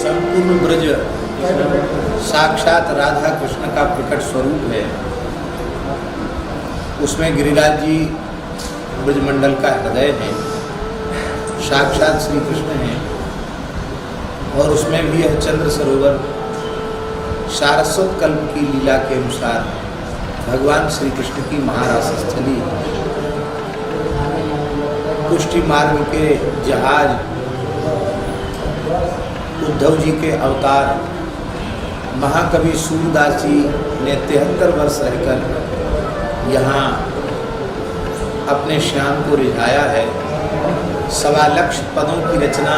संपूर्ण ब्रज साक्षात राधा कृष्ण का प्रकट स्वरूप है। उसमें गिरिराज जी ब्रजमंडल का हृदय है, साक्षात श्री कृष्ण है। और उसमें भी यह चंद्र सरोवर सारस्वत कल्प की लीला के अनुसार भगवान श्री कृष्ण की महारास स्थली, पुष्टि मार्ग के जहाज, उद्धव जी के अवतार, महाकवि सूरदास जी ने 73 वर्ष रहकर यहाँ अपने श्याम को रिझाया है। 1.25 लाख पदों की रचना,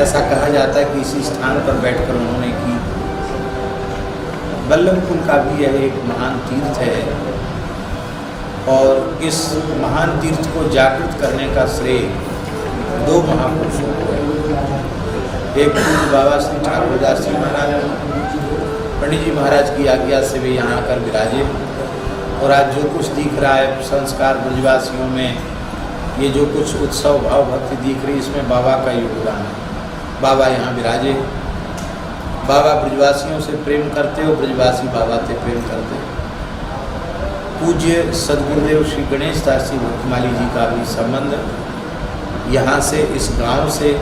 ऐसा कहा जाता है कि इसी स्थान पर बैठकर उन्होंने की। बल्लभकुल का भी यह एक महान तीर्थ है और इस महान तीर्थ को जागृत करने का श्रेय 2 महापुरुषों को है। एक पूज्य बाबा श्री ठाकुरदास जी महाराज, पंडित जी महाराज की आज्ञा से वे यहाँ आकर विराजे। और आज जो कुछ दिख रहा है संस्कार ब्रजवासियों में, ये जो कुछ उत्सव भाव भक्ति दिख रही, इसमें बाबा का योगदान है। बाबा यहाँ विराजे, बाबा ब्रजवासियों से प्रेम करते हो, ब्रजवासी बाबा से प्रेम करते। पूज्य सदगुरुदेव श्री गणेश दास जी भक्तमाली जी का भी संबंध यहाँ से, इस गांव से,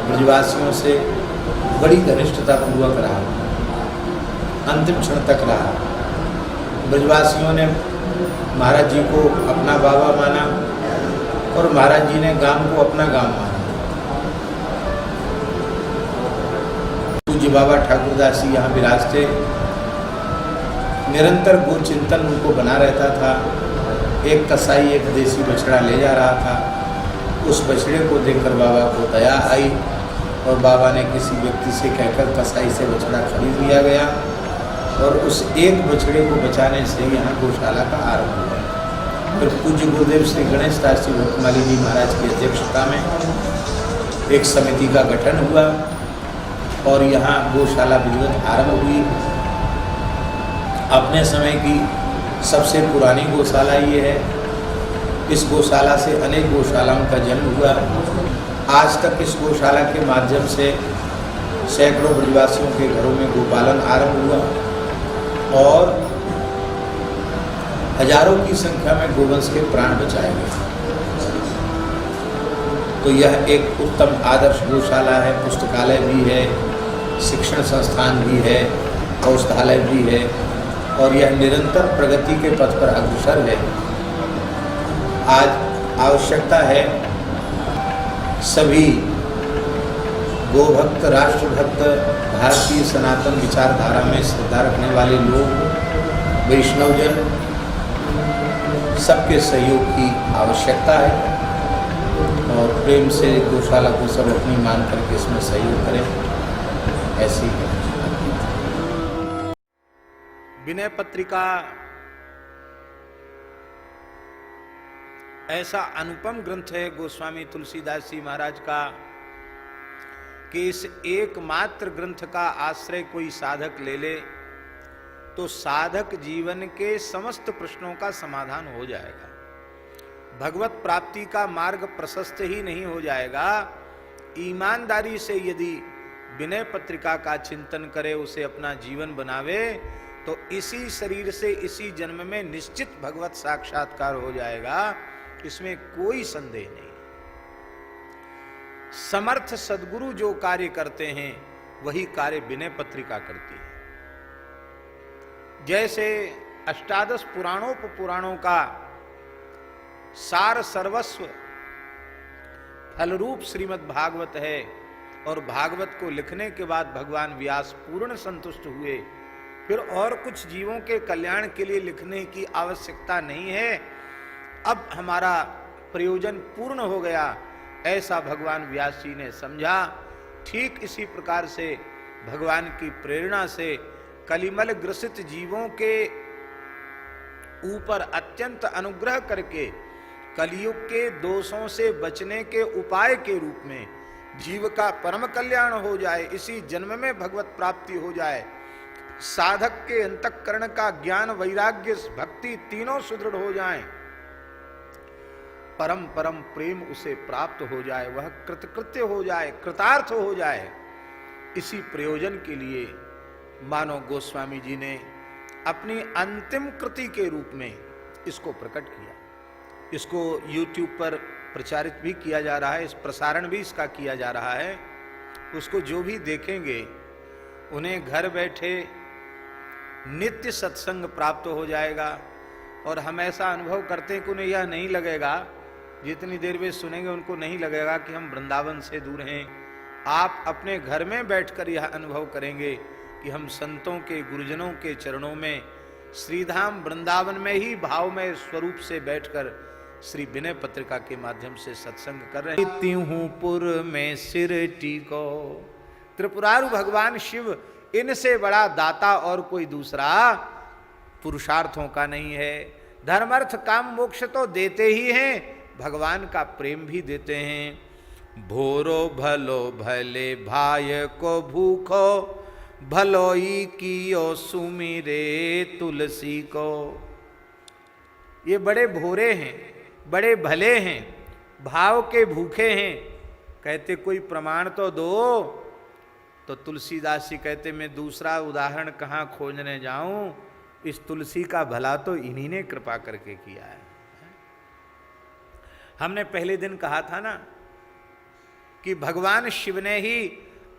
ब्रजवासियों से बड़ी घनिष्ठता पूर्वक रहा, अंतिम क्षण तक रहा। ब्रजवासियों ने महाराज जी को अपना बाबा माना और महाराज जी ने गांव को अपना गांव माना। पूज्य बाबा ठाकुरदास जी यहाँ विराजते, निरंतर गो चिंतन उनको बना रहता था। एक कसाई एक देसी बछड़ा ले जा रहा था, उस बछड़े को देखकर बाबा को दया आई और बाबा ने किसी व्यक्ति से कहकर कसाई से बछड़ा खरीद लिया गया और उस एक बछड़े को बचाने से यहाँ गौशाला का आरंभ हुआ। फिर पूज्य गुरुदेव श्री गणेश दास जी भक्तमाली जी महाराज की अध्यक्षता में एक समिति का गठन हुआ और यहाँ गौशाला विधिवत आरंभ हुई। अपने समय की सबसे पुरानी गौशाला ये है। इस गौशाला से अनेक गौशालाओं का जन्म हुआ। आज तक इस गौशाला के माध्यम से सैकड़ों ब्रजवासियों के घरों में गोपालन आरंभ हुआ और हजारों की संख्या में गोवंश के प्राण बचाए गए। तो यह एक उत्तम आदर्श गौशाला है। पुस्तकालय भी है, शिक्षण संस्थान भी है, औषधालय भी है और यह निरंतर प्रगति के पथ पर अग्रसर है। आज आवश्यकता है सभी गोभक्त, राष्ट्रभक्त, भारतीय सनातन विचारधारा में श्रद्धा रखने वाले लोग, वैष्णवजन, सबके सहयोग की आवश्यकता है और प्रेम से गौशाला को सब अपनी मान करके इसमें सहयोग करें। ऐसी है विनय पत्रिका। ऐसा अनुपम ग्रंथ है गोस्वामी तुलसीदास जी महाराज का कि इस एकमात्र ग्रंथ का आश्रय कोई साधक ले ले तो साधक जीवन के समस्त प्रश्नों का समाधान हो जाएगा। भगवत प्राप्ति का मार्ग प्रशस्त ही नहीं हो जाएगा, ईमानदारी से यदि विनय पत्रिका का चिंतन करे, उसे अपना जीवन बनावे तो इसी शरीर से इसी जन्म में निश्चित भगवत साक्षात्कार हो जाएगा, इसमें कोई संदेह नहीं। समर्थ सद्गुरु जो कार्य करते हैं वही कार्य विनय पत्रिका करती है। जैसे अष्टादश पुराणों का सार सर्वस्व फलरूप श्रीमद् भागवत है और भागवत को लिखने के बाद भगवान व्यास पूर्ण संतुष्ट हुए, फिर और कुछ जीवों के कल्याण के लिए लिखने की आवश्यकता नहीं है, अब हमारा प्रयोजन पूर्ण हो गया, ऐसा भगवान व्यास जी ने समझा। ठीक इसी प्रकार से भगवान की प्रेरणा से कलिमल ग्रसित जीवों के ऊपर अत्यंत अनुग्रह करके कलियुग के दोषों से बचने के उपाय के रूप में जीव का परम कल्याण हो जाए, इसी जन्म में भगवत प्राप्ति हो जाए, साधक के अंतःकरण का ज्ञान, वैराग्य, भक्ति तीनों सुदृढ़ हो जाएं, परम परम प्रेम उसे प्राप्त हो जाए, वह कृतकृत्य हो जाए, कृतार्थ हो जाए, इसी प्रयोजन के लिए मानो गोस्वामी जी ने अपनी अंतिम कृति के रूप में इसको प्रकट किया। इसको YouTube पर प्रचारित भी किया जा रहा है, इस प्रसारण भी इसका किया जा रहा है। उसको जो भी देखेंगे उन्हें घर बैठे नित्य सत्संग प्राप्त हो जाएगा। और हम ऐसा अनुभव करते हैं कि उन्हें यह नहीं लगेगा, जितनी देर वे सुनेंगे उनको नहीं लगेगा कि हम वृंदावन से दूर हैं। आप अपने घर में बैठकर यह अनुभव करेंगे कि हम संतों के, गुरुजनों के चरणों में श्रीधाम वृंदावन में ही भावमय स्वरूप से बैठकर श्री विनय पत्रिका के माध्यम से सत्संग कर रहे हैं। त्यूपुर में सिर टीको, त्रिपुरारु भगवान शिव, इनसे बड़ा दाता और कोई दूसरा पुरुषार्थों का नहीं है। धर्म अर्थ काम मोक्ष तो देते ही हैं, भगवान का प्रेम भी देते हैं। भोरो भलो भले भाय को भूखो, भलोई कियो सुमिरे तुलसी को। ये बड़े भोरे हैं, बड़े भले हैं, भाव के भूखे हैं। कहते कोई प्रमाण तो दो, तो तुलसीदास जी कहते मैं दूसरा उदाहरण कहाँ खोजने जाऊं, इस तुलसी का भला तो इन्हीं ने कृपा करके किया है। हमने पहले दिन कहा था ना कि भगवान शिव ने ही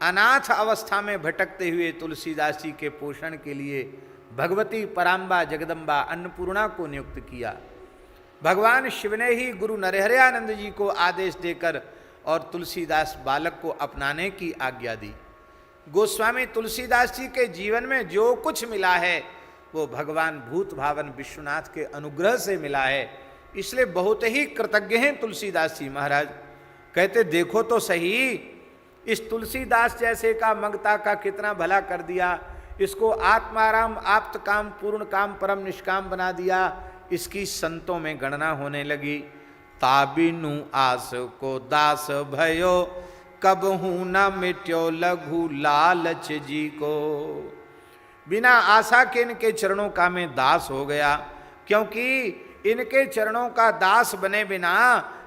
अनाथ अवस्था में भटकते हुए तुलसीदास जी के पोषण के लिए भगवती पराम्बा जगदम्बा अन्नपूर्णा को नियुक्त किया। भगवान शिव ने ही गुरु नरहरियानंद जी को आदेश देकर और तुलसीदास बालक को अपनाने की आज्ञा दी। गोस्वामी तुलसीदास जी के जीवन में जो कुछ मिला है वो भगवान भूत भावन विश्वनाथ के अनुग्रह से मिला है, इसलिए बहुत ही कृतज्ञ हैं तुलसीदास जी महाराज। कहते देखो तो सही, इस तुलसीदास जैसे का मंगता का कितना भला कर दिया, इसको आत्माराम आप्त काम पूर्ण काम परम निष्काम बना दिया। इसकी संतों में गणना होने लगी। ताबिनु आस को दास भयो, कबहू न मिट्यो लघु लालच जी को। बिना आशा के इनके चरणों का मैं दास हो गया, क्योंकि इनके चरणों का दास बने बिना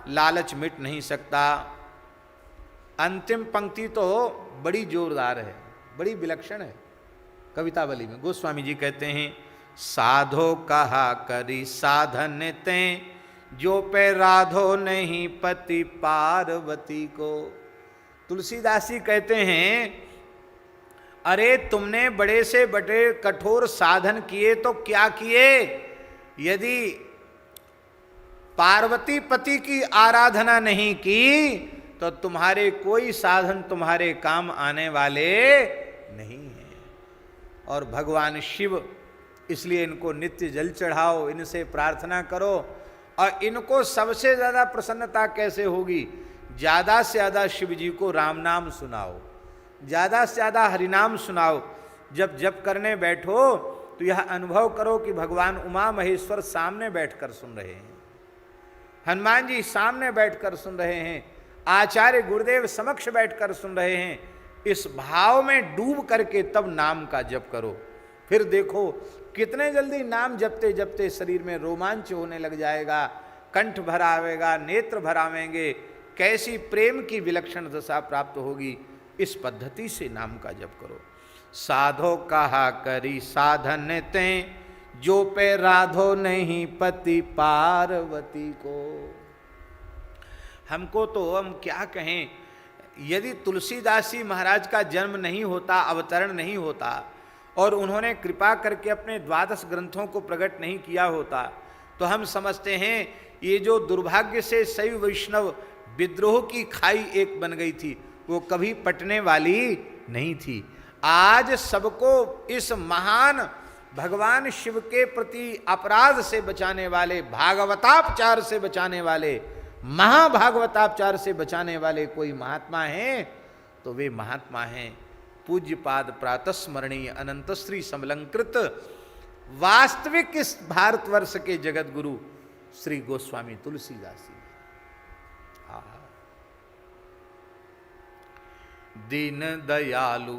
लालच मिट नहीं सकता। अंतिम पंक्ति तो बड़ी जोरदार है, बड़ी विलक्षण है कवितावली में। गोस्वामी जी कहते हैं साधो कहा करी साधन ते, जो पे राधो नहीं पति पार्वती को। तुलसीदास जी कहते हैं अरे तुमने बड़े से बड़े कठोर साधन किए तो क्या किए, यदि पार्वती पति की आराधना नहीं की तो तुम्हारे कोई साधन तुम्हारे काम आने वाले नहीं हैं। और भगवान शिव, इसलिए इनको नित्य जल चढ़ाओ, इनसे प्रार्थना करो। और इनको सबसे ज़्यादा प्रसन्नता कैसे होगी, ज़्यादा से ज़्यादा शिव जी को राम नाम सुनाओ, ज़्यादा से ज़्यादा हरिनाम सुनाओ। जब जप करने बैठो तो यह अनुभव करो कि भगवान उमा महेश्वर सामने बैठकर सुन रहे हैं, हनुमान जी सामने बैठकर सुन रहे हैं, आचार्य गुरुदेव समक्ष बैठकर सुन रहे हैं। इस भाव में डूब करके तब नाम का जप करो। फिर देखो कितने जल्दी नाम जपते जपते शरीर में रोमांच होने लग जाएगा, कंठ भर आवेगा, नेत्र भर आवेंगे, कैसी प्रेम की विलक्षण दशा प्राप्त होगी। इस पद्धति से नाम का जप करो। साधो कहा करी साधन ते, जो पे राधो नहीं पति पार्वती को। हमको तो हम क्या कहें, यदि तुलसीदास जी महाराज का जन्म नहीं होता, अवतरण नहीं होता और उन्होंने कृपा करके अपने 12 ग्रंथों को प्रकट नहीं किया होता, तो हम समझते हैं ये जो दुर्भाग्य से शैव वैष्णव विद्रोह की खाई एक बन गई थी, वो कभी पटने वाली नहीं थी। आज सबको इस महान भगवान शिव के प्रति अपराध से बचाने वाले, भागवतापचार से बचाने वाले, महाभागवतापचार से बचाने वाले कोई महात्मा हैं तो वे महात्मा हैं पूज्यपाद प्रातस्मरणीय अनंत श्री समलंकृत वास्तविक इस भारतवर्ष के जगत गुरु श्री गोस्वामी तुलसीदास जी। दीन दयालु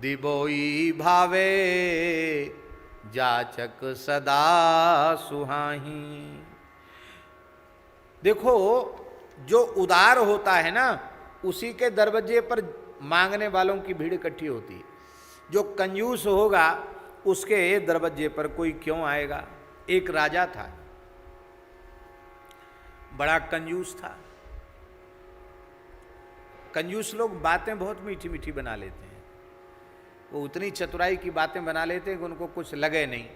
दिबोई भावे, जाचक सदा सुहाही। देखो जो उदार होता है ना, उसी के दरवाजे पर मांगने वालों की भीड़ इकट्ठी होती है। जो कंजूस होगा उसके दरवाजे पर कोई क्यों आएगा। एक राजा था, बड़ा कंजूस था। कंजूस लोग बातें बहुत मीठी मीठी बना लेते हैं, वो उतनी चतुराई की बातें बना लेते हैं कि उनको कुछ लगे नहीं,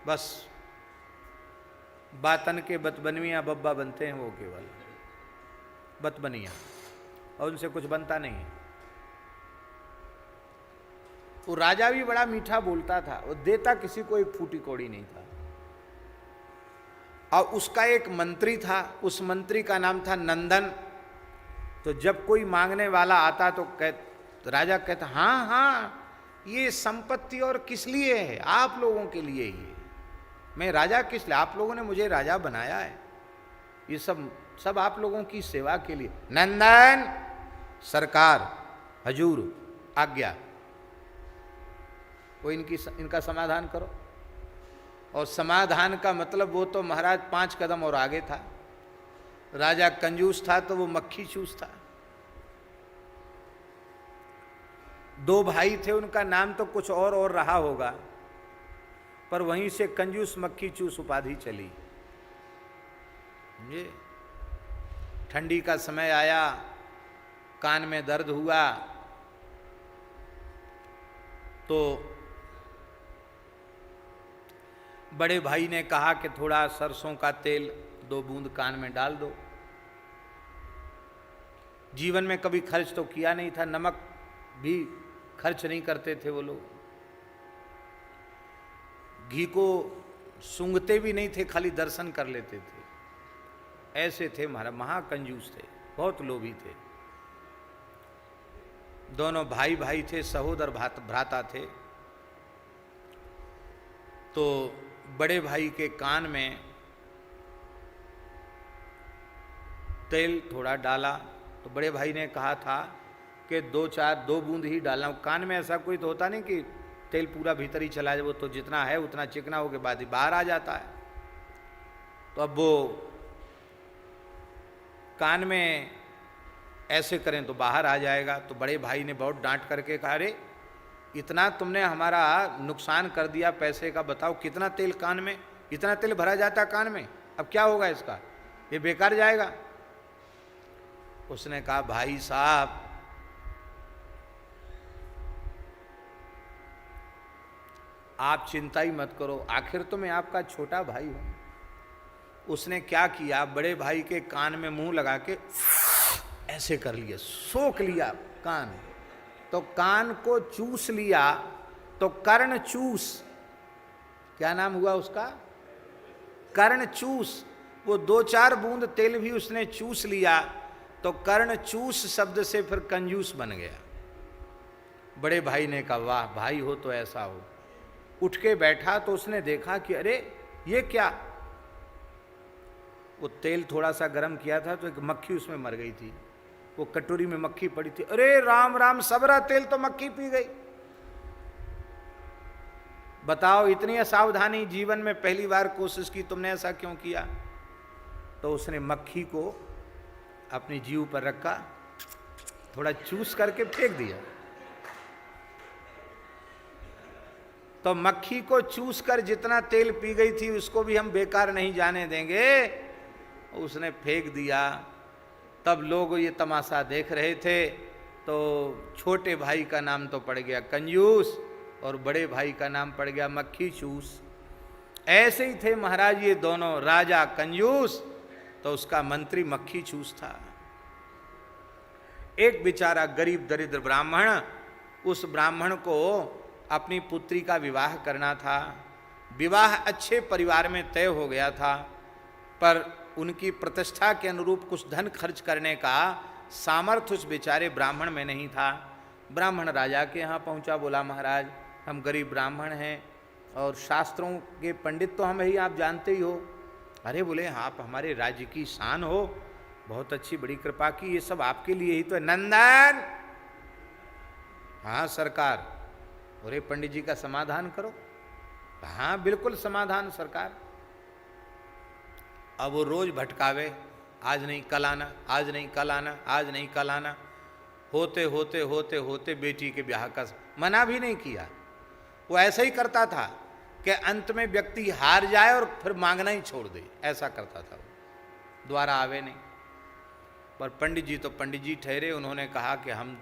बस बातन के बतबनवियाँ बब्बा बनते हैं वो, केवल बतबनिया, और उनसे कुछ बनता नहीं है। वो राजा भी बड़ा मीठा बोलता था, वो देता किसी को एक फूटी कौड़ी नहीं था। और उसका एक मंत्री था, उस मंत्री का नाम था नंदन। तो जब कोई मांगने वाला आता तो राजा कहता, हाँ हाँ ये संपत्ति और किस लिए है, आप लोगों के लिए ही है। मैं राजा किस लिए, आप लोगों ने मुझे राजा बनाया है, ये सब आप लोगों की सेवा के लिए। नंदन, सरकार, हजूर, आज्ञा, वो इनका समाधान करो। और समाधान का मतलब वो तो महाराज 5 कदम और आगे था। राजा कंजूस था तो वो मक्खी चूस था। 2 भाई थे, उनका नाम तो कुछ और रहा होगा, पर वहीं से कंजूस मक्खी चूस उपाधि चली। समझे? ठंडी का समय आया, कान में दर्द हुआ तो बड़े भाई ने कहा कि थोड़ा सरसों का तेल 2 बूंद कान में डाल दो। जीवन में कभी खर्च तो किया नहीं था, नमक भी खर्च नहीं करते थे वो लोग, घी को सूंघते भी नहीं थे, खाली दर्शन कर लेते थे। ऐसे थे महाराज, महाकंजूस थे, बहुत लोभी थे। दोनों भाई भाई थे, सहोदर भ्राता थे। तो बड़े भाई के कान में तेल थोड़ा डाला, तो बड़े भाई ने कहा था कि 2 बूंद ही डालना। कान में ऐसा कोई तो होता नहीं कि तेल पूरा भीतर ही चला जाए, वो तो जितना है उतना चिकना हो के बाद ही बाहर आ जाता है। तो अब वो कान में ऐसे करें तो बाहर आ जाएगा। तो बड़े भाई ने बहुत डांट करके कहा, अरे इतना तुमने हमारा नुकसान कर दिया पैसे का, बताओ कितना तेल कान में, इतना तेल भरा जाता कान में, अब क्या होगा इसका, ये बेकार जाएगा। उसने कहा, भाई साहब आप चिंता ही मत करो, आखिर तो मैं आपका छोटा भाई हूं। उसने क्या किया, बड़े भाई के कान में मुंह लगा के ऐसे कर लिया, सोख लिया कान, तो कान को चूस लिया। तो कर्ण चूस, क्या नाम हुआ उसका, कर्ण चूस। वो 2-4 बूंद तेल भी उसने चूस लिया, तो कर्ण चूस शब्द से फिर कंजूस बन गया। बड़े भाई ने कहा, वाह भाई हो तो ऐसा हो। उठ के बैठा तो उसने देखा कि अरे ये क्या, वो तेल थोड़ा सा गर्म किया था तो एक मक्खी उसमें मर गई थी, वो कटोरी में मक्खी पड़ी थी। अरे राम राम, सबरा तेल तो मक्खी पी गई। बताओ, इतनी असावधानी जीवन में पहली बार कोशिश की, तुमने ऐसा क्यों किया। तो उसने मक्खी को अपनी जीभ पर रखा, थोड़ा चूस करके फेंक दिया। तो मक्खी को चूस कर जितना तेल पी गई थी उसको भी हम बेकार नहीं जाने देंगे, उसने फेंक दिया। तब लोग ये तमाशा देख रहे थे। तो छोटे भाई का नाम तो पड़ गया कंजूस और बड़े भाई का नाम पड़ गया मक्खी चूस। ऐसे ही थे महाराज ये दोनों, राजा कंजूस तो उसका मंत्री मक्खी चूस था। एक बेचारा गरीब दरिद्र ब्राह्मण, उस ब्राह्मण को अपनी पुत्री का विवाह करना था। विवाह अच्छे परिवार में तय हो गया था, पर उनकी प्रतिष्ठा के अनुरूप कुछ धन खर्च करने का सामर्थ्य उस बेचारे ब्राह्मण में नहीं था। ब्राह्मण राजा के यहाँ पहुँचा, बोला महाराज हम गरीब ब्राह्मण हैं और शास्त्रों के पंडित तो हम ही, आप जानते ही हो। अरे बोले आप हमारे राज्य की शान हो, बहुत अच्छी बड़ी कृपा की, ये सब आपके लिए ही तो है। नंदन, हाँ सरकार। अरे पंडित जी का समाधान करो। हाँ बिल्कुल समाधान सरकार। अब वो रोज भटकावे, आज नहीं कल आना, आज नहीं कल आना, आज नहीं कल आना। होते होते होते होते बेटी के ब्याह का मना भी नहीं किया। वो ऐसा ही करता था कि अंत में व्यक्ति हार जाए और फिर मांगना ही छोड़ दे, ऐसा करता था वो, द्वारा आवे नहीं। पर पंडित जी तो पंडित जी ठहरे, उन्होंने कहा कि हम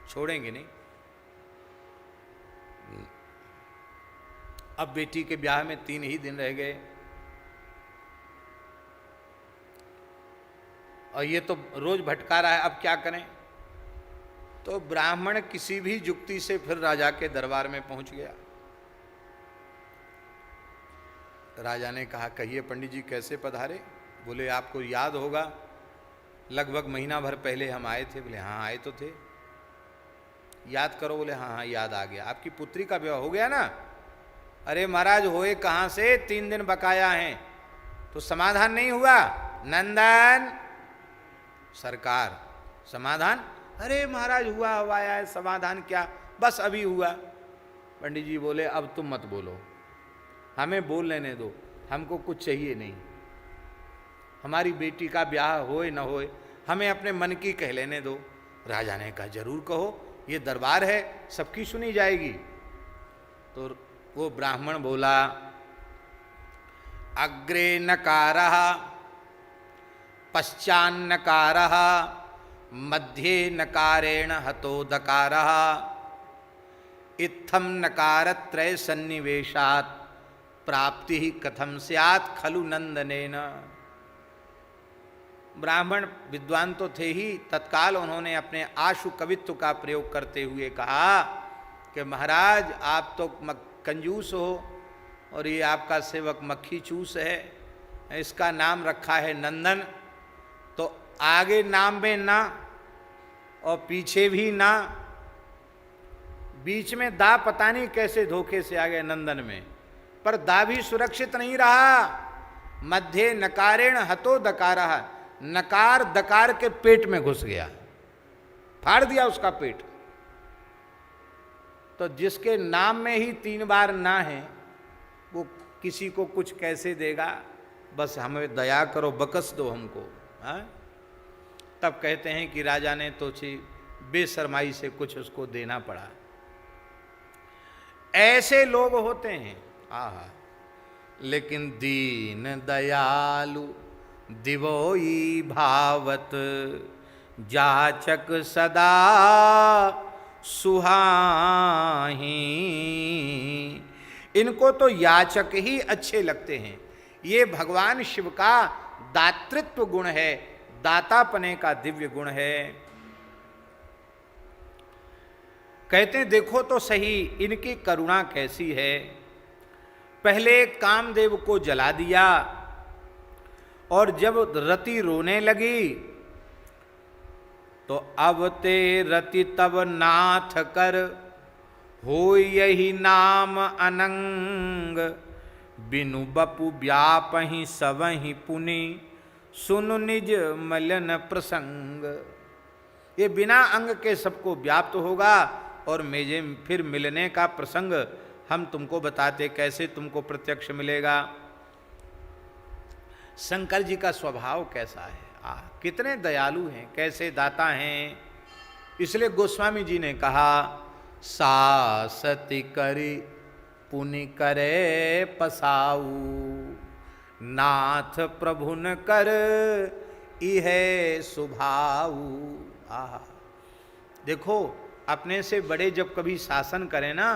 छोड़ेंगे नहीं। अब बेटी के ब्याह में 3 ही दिन रह गए और ये तो रोज भटका रहा है, अब क्या करें। तो ब्राह्मण किसी भी युक्ति से फिर राजा के दरबार में पहुंच गया। राजा ने कहा, कहिए पंडित जी कैसे पधारे? बोले आपको याद होगा लगभग महीना भर पहले हम आए थे। बोले हाँ आए तो थे। याद करो? बोले हाँ हाँ याद आ गया। आपकी पुत्री का विवाह हो गया ना? अरे महाराज होए कहाँ से, 3 दिन बकाया हैं तो समाधान नहीं हुआ। नंदन सरकार समाधान? अरे महाराज हुआ आया है, समाधान क्या, बस अभी हुआ। पंडित जी बोले अब तुम मत बोलो, हमें बोल लेने दो, हमको कुछ चाहिए नहीं। हमारी बेटी का ब्याह होए न होए हमें अपने मन की कह लेने दो। राजा ने कहा जरूर कहो, ये दरबार है, सबकी सुनी जाएगी। तो वो ब्राह्मण बोला, अग्रे नकारः पश्चान्नकारः मध्ये नकारेण हतो दकारः इत्थम नकारत्रय सन्निवेशात् प्राप्ति ही कथम स्यात् खलु नंदनेन। ब्राह्मण विद्वान तो थे ही, तत्काल उन्होंने अपने आशु कवित्व का प्रयोग करते हुए कहा कि महाराज आप तो कंजूस हो और ये आपका सेवक मक्खी चूस है, इसका नाम रखा है नंदन, तो आगे नाम में ना और पीछे भी ना, बीच में दा पता नहीं कैसे धोखे से आ गए नंदन में, पर दा भी सुरक्षित नहीं रहा। मध्य नकारेण हतो दकारः, नकार दकार के पेट में घुस गया, फाड़ दिया उसका पेट। तो जिसके नाम में ही 3 बार ना है वो किसी को कुछ कैसे देगा? बस हमें दया करो, बकस दो हमको। हाँ? तब कहते हैं कि राजा ने तो बेशर्माई से कुछ उसको देना पड़ा। ऐसे लोग होते हैं। आहा, लेकिन दीन दयालु दिवोई भावत जाचक सदा सुहाही। इनको तो याचक ही अच्छे लगते हैं। ये भगवान शिव का दातृत्व गुण है, दातापने का दिव्य गुण है। कहते हैं देखो तो सही इनकी करुणा कैसी है। पहले कामदेव को जला दिया और जब रति रोने लगी तो अब ते रति तब नाथ कर हो यही नाम अनंग। बिनु बपु व्यापहि सवहि पुनि सुन निज मलन प्रसंग। ये बिना अंग के सबको व्याप्त होगा और मेजे फिर मिलने का प्रसंग हम तुमको बताते, कैसे तुमको प्रत्यक्ष मिलेगा। शंकर जी का स्वभाव कैसा है, कितने दयालु हैं, कैसे दाता हैं। इसलिए गोस्वामी जी ने कहा, सासति करी पुनि करे पसाऊ, नाथ प्रभुन कर इहे सुभाऊ। आहा, देखो अपने से बड़े जब कभी शासन करें ना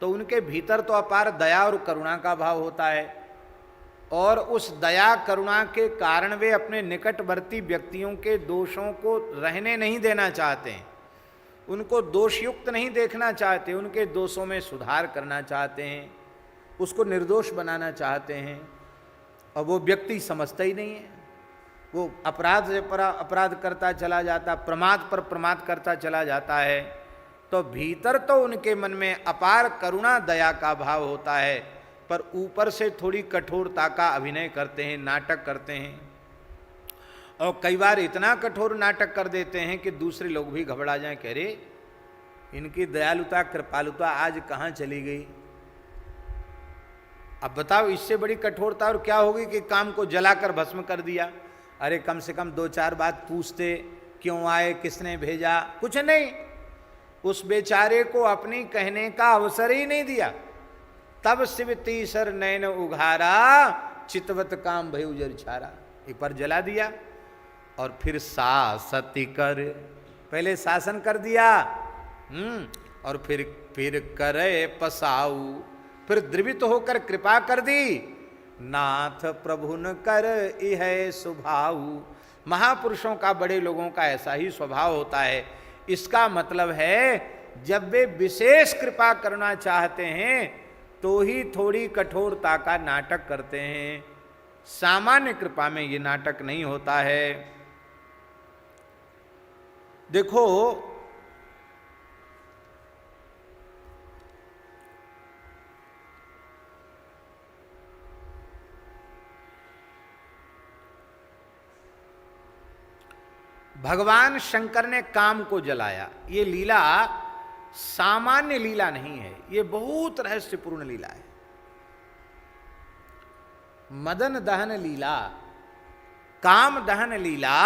तो उनके भीतर तो अपार दया और करुणा का भाव होता है, और उस दया करुणा के कारण वे अपने निकटवर्ती व्यक्तियों के दोषों को रहने नहीं देना चाहते हैं, उनको दोषयुक्त नहीं देखना चाहते, उनके दोषों में सुधार करना चाहते हैं, उसको निर्दोष बनाना चाहते हैं। और वो व्यक्ति समझता ही नहीं है, वो अपराध से पर अपराध करता चला जाता, प्रमाद पर प्रमाद करता चला जाता है। तो भीतर तो उनके मन में अपार करुणा दया का भाव होता है, पर ऊपर से थोड़ी कठोरता का अभिनय करते हैं, नाटक करते हैं। और कई बार इतना कठोर नाटक कर देते हैं कि दूसरे लोग भी घबरा जाएं, कह रहे इनकी दयालुता कृपालुता आज कहाँ चली गई। अब बताओ इससे बड़ी कठोरता और क्या होगी कि काम को जलाकर भस्म कर दिया। अरे कम से कम 2-4 बात पूछते, क्यों आए, किसने भेजा, कुछ नहीं। उस बेचारे को अपनी कहने का अवसर ही नहीं दिया। तब शिव तीसर नैन उघारा, चितवत काम भय उजर छारा। एक बार जला दिया और फिर सासति कर, पहले शासन कर दिया, और फिर करे पसाऊ, फिर द्रवित होकर कृपा कर दी। नाथ प्रभु न कर इह स्वभाव। महापुरुषों का, बड़े लोगों का ऐसा ही स्वभाव होता है। इसका मतलब है जब वे विशेष कृपा करना चाहते हैं तो ही थोड़ी कठोरता का नाटक करते हैं। सामान्य कृपा में ये नाटक नहीं होता है। देखो, भगवान शंकर ने काम को जलाया। ये लीला सामान्य लीला नहीं है, ये बहुत रहस्यपूर्ण लीला है। मदन दहन लीला, काम दहन लीला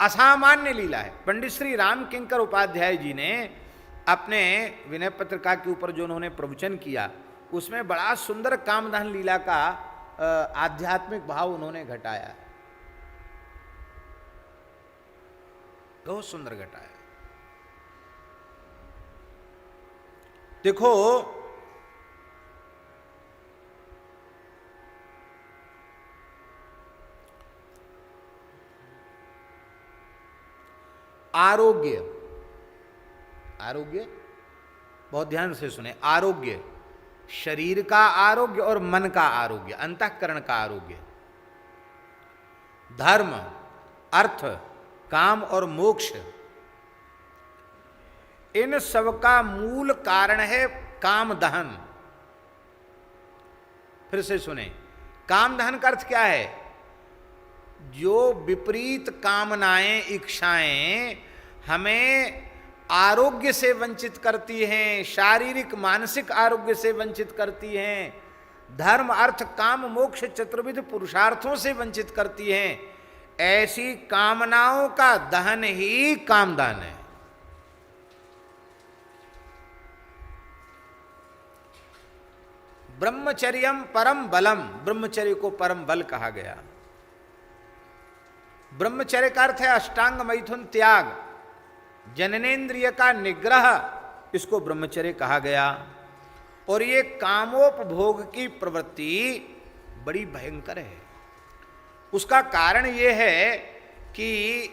असामान्य लीला है। पंडित श्री राम किंकर उपाध्याय जी ने अपने विनय पत्रिका के ऊपर जो उन्होंने प्रवचन किया, उसमें बड़ा सुंदर काम दहन लीला का आध्यात्मिक भाव उन्होंने घटाया, बहुत सुंदर घटाया। देखो, आरोग्य, आरोग्य बहुत ध्यान से सुने। आरोग्य, शरीर का आरोग्य और मन का आरोग्य, अंतःकरण का आरोग्य। धर्म, अर्थ, काम और मोक्ष, इन सब का मूल कारण है काम दहन। फिर से सुने, काम दहन का अर्थ क्या है? जो विपरीत कामनाएं, इच्छाएं हमें आरोग्य से वंचित करती हैं, शारीरिक मानसिक आरोग्य से वंचित करती हैं, धर्म अर्थ काम मोक्ष चतुर्विध पुरुषार्थों से वंचित करती हैं, ऐसी कामनाओं का दहन ही कामदान है। ब्रह्मचर्यम परम बलम, ब्रह्मचर्य को परम बल कहा गया। ब्रह्मचर्य का अर्थ है अष्टांग मैथुन त्याग, जननेन्द्रिय का निग्रह, इसको ब्रह्मचर्य कहा गया। और ये कामोपभोग की प्रवृत्ति बड़ी भयंकर है। उसका कारण ये है कि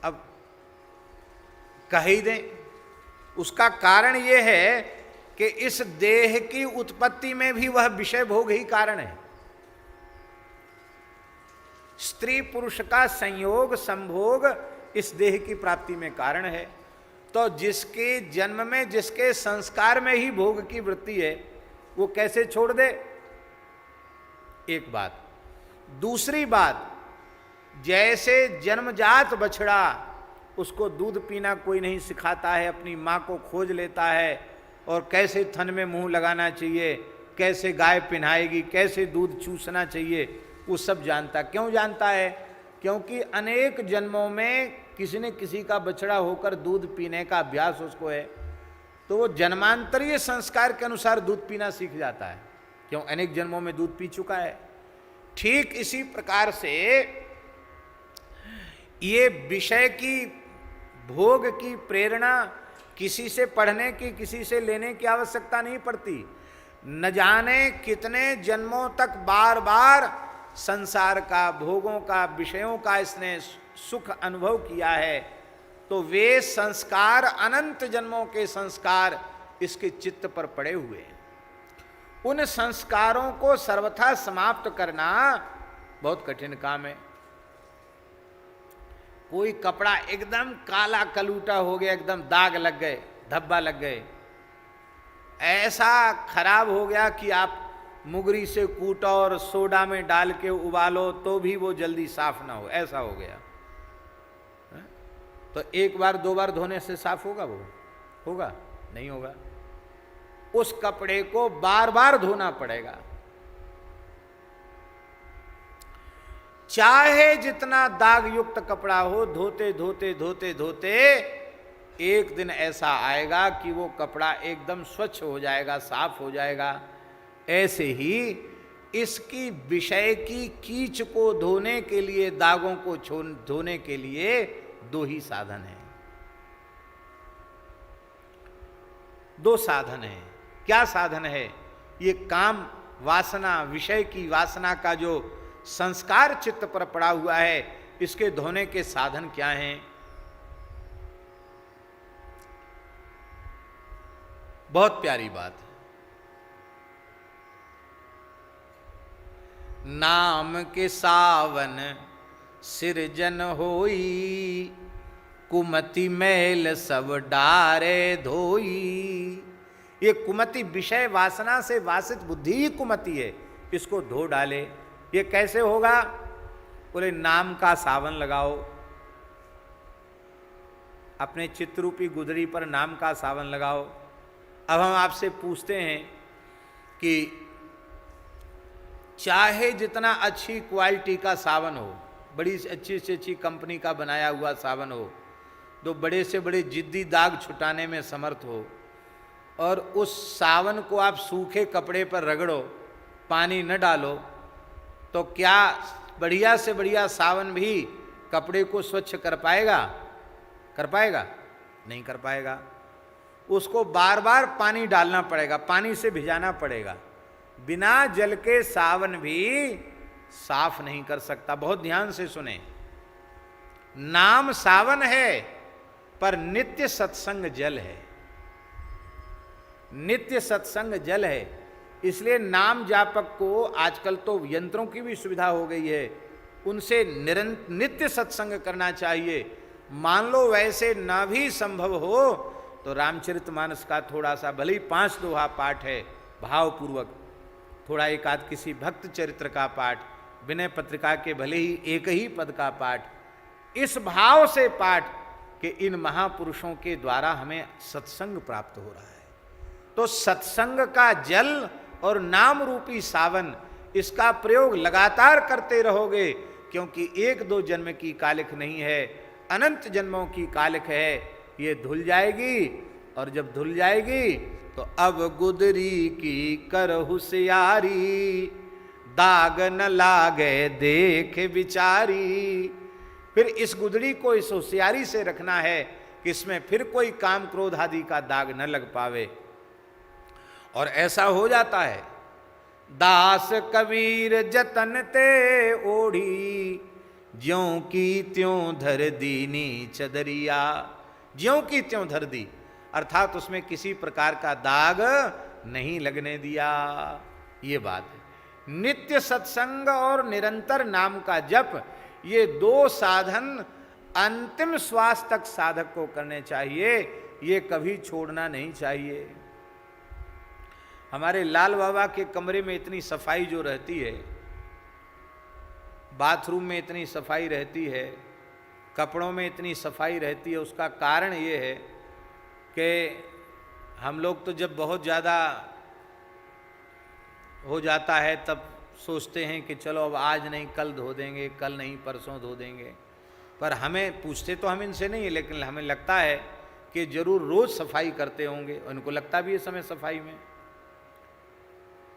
अब कह ही दें, उसका कारण ये है कि इस देह की उत्पत्ति में भी वह विषय भोग ही कारण है। स्त्री पुरुष का संयोग संभोग इस देह की प्राप्ति में कारण है। तो जिसके जन्म में, जिसके संस्कार में ही भोग की वृत्ति है, वो कैसे छोड़ दे? एक बात। दूसरी बात, जैसे जन्मजात बछड़ा, उसको दूध पीना कोई नहीं सिखाता है, अपनी माँ को खोज लेता है और कैसे थन में मुंह लगाना चाहिए, कैसे गाय पिन्हाएगी, कैसे दूध चूसना चाहिए, वो सब जानता। क्यों जानता है? क्योंकि अनेक जन्मों में किसी न किसी का बछड़ा होकर दूध पीने का अभ्यास उसको है, तो वो जन्मांतरीय संस्कार के अनुसार दूध पीना सीख जाता है। क्यों? अनेक जन्मों में दूध पी चुका है। ठीक इसी प्रकार से ये विषय की, भोग की प्रेरणा किसी से पढ़ने की, किसी से लेने की आवश्यकता नहीं पड़ती। न जाने कितने जन्मों तक बार बार संसार का, भोगों का, विषयों का इसने सुख अनुभव किया है, तो वे संस्कार, अनंत जन्मों के संस्कार इसके चित्त पर पड़े हुए हैं। उन संस्कारों को सर्वथा समाप्त करना बहुत कठिन काम है। कोई कपड़ा एकदम काला कलूटा हो गया, एकदम दाग लग गए, धब्बा लग गए, ऐसा खराब हो गया कि आप मुगरी से कूटो और सोडा में डाल के उबालो तो भी वो जल्दी साफ ना हो, ऐसा हो गया। तो एक बार दो बार धोने से साफ होगा? वो होगा? नहीं होगा। उस कपड़े को बार बार धोना पड़ेगा। चाहे जितना दाग युक्त कपड़ा हो, धोते धोते धोते धोते एक दिन ऐसा आएगा कि वो कपड़ा एकदम स्वच्छ हो जाएगा, साफ हो जाएगा। ऐसे ही इसकी विषय की कीच को धोने के लिए, दागों को धोने के लिए दो ही साधन हैं, दो साधन है। क्या साधन है? ये काम वासना, विषय की वासना का जो संस्कार चित्त पर पड़ा हुआ है, इसके धोने के साधन क्या हैं? बहुत प्यारी बात है। नाम के सावन सिरजन होई, कुमति मैल सब डारे धोई। ये कुमति विषय वासना से वासित बुद्धि ही कुमति है, इसको धो डाले। ये कैसे होगा? बोले नाम का सावन लगाओ, अपने चित्तरूपी गुदड़ी पर नाम का सावन लगाओ। अब हम आपसे पूछते हैं कि चाहे जितना अच्छी क्वालिटी का सावन हो, बड़ी अच्छी से अच्छी कंपनी का बनाया हुआ सावन हो, तो बड़े से बड़े जिद्दी दाग छुटाने में समर्थ हो, और उस सावन को आप सूखे कपड़े पर रगड़ो, पानी न डालो, तो क्या बढ़िया से बढ़िया सावन भी कपड़े को स्वच्छ कर पाएगा? कर पाएगा? नहीं कर पाएगा। उसको बार बार पानी डालना पड़ेगा, पानी से भिजाना पड़ेगा। बिना जल के सावन भी साफ नहीं कर सकता। बहुत ध्यान से सुने, नाम सावन है पर नित्य सत्संग जल है, नित्य सत्संग जल है। इसलिए नाम जापक को आजकल तो यंत्रों की भी सुविधा हो गई है, उनसे नित्य सत्संग करना चाहिए। मान लो वैसे ना भी संभव हो तो रामचरितमानस का थोड़ा सा, भले ही 5 दोहा पाठ है भावपूर्वक, थोड़ा एक आध किसी भक्त चरित्र का पाठ, विनय पत्रिका के भले ही एक ही पद का पाठ, इस भाव से पाठ कि इन महापुरुषों के द्वारा हमें सत्संग प्राप्त हो रहा है। तो सत्संग का जल और नाम रूपी सावन, इसका प्रयोग लगातार करते रहोगे, क्योंकि 1-2 जन्म की कालिख नहीं है, अनंत जन्मों की कालिख है। ये धुल जाएगी, और जब धुल जाएगी तो अब गुदरी की कर होशियारी, दाग न लागे देख विचारी। फिर इस गुदड़ी को इस होशियारी से रखना है कि इसमें फिर कोई काम क्रोध आदि का दाग न लग पावे। और ऐसा हो जाता है, दास कबीर जतन ते ओढ़ी, ज्यों की त्यों धर दीनी चदरिया। ज्यों की त्यों धर दी, अर्थात उसमें किसी प्रकार का दाग नहीं लगने दिया। ये बात है। नित्य सत्संग और निरंतर नाम का जप, ये 2 साधन अंतिम श्वास तक साधक को करने चाहिए, ये कभी छोड़ना नहीं चाहिए। हमारे लाल बाबा के कमरे में इतनी सफाई जो रहती है, बाथरूम में इतनी सफाई रहती है, कपड़ों में इतनी सफाई रहती है, उसका कारण ये है कि हम लोग तो जब बहुत ज़्यादा हो जाता है तब सोचते हैं कि चलो अब आज नहीं कल धो देंगे, कल नहीं परसों धो देंगे। पर हमें पूछते तो हम इनसे नहीं है, लेकिन हमें लगता है कि जरूर रोज़ सफाई करते होंगे, उनको लगता भी है समय सफाई में।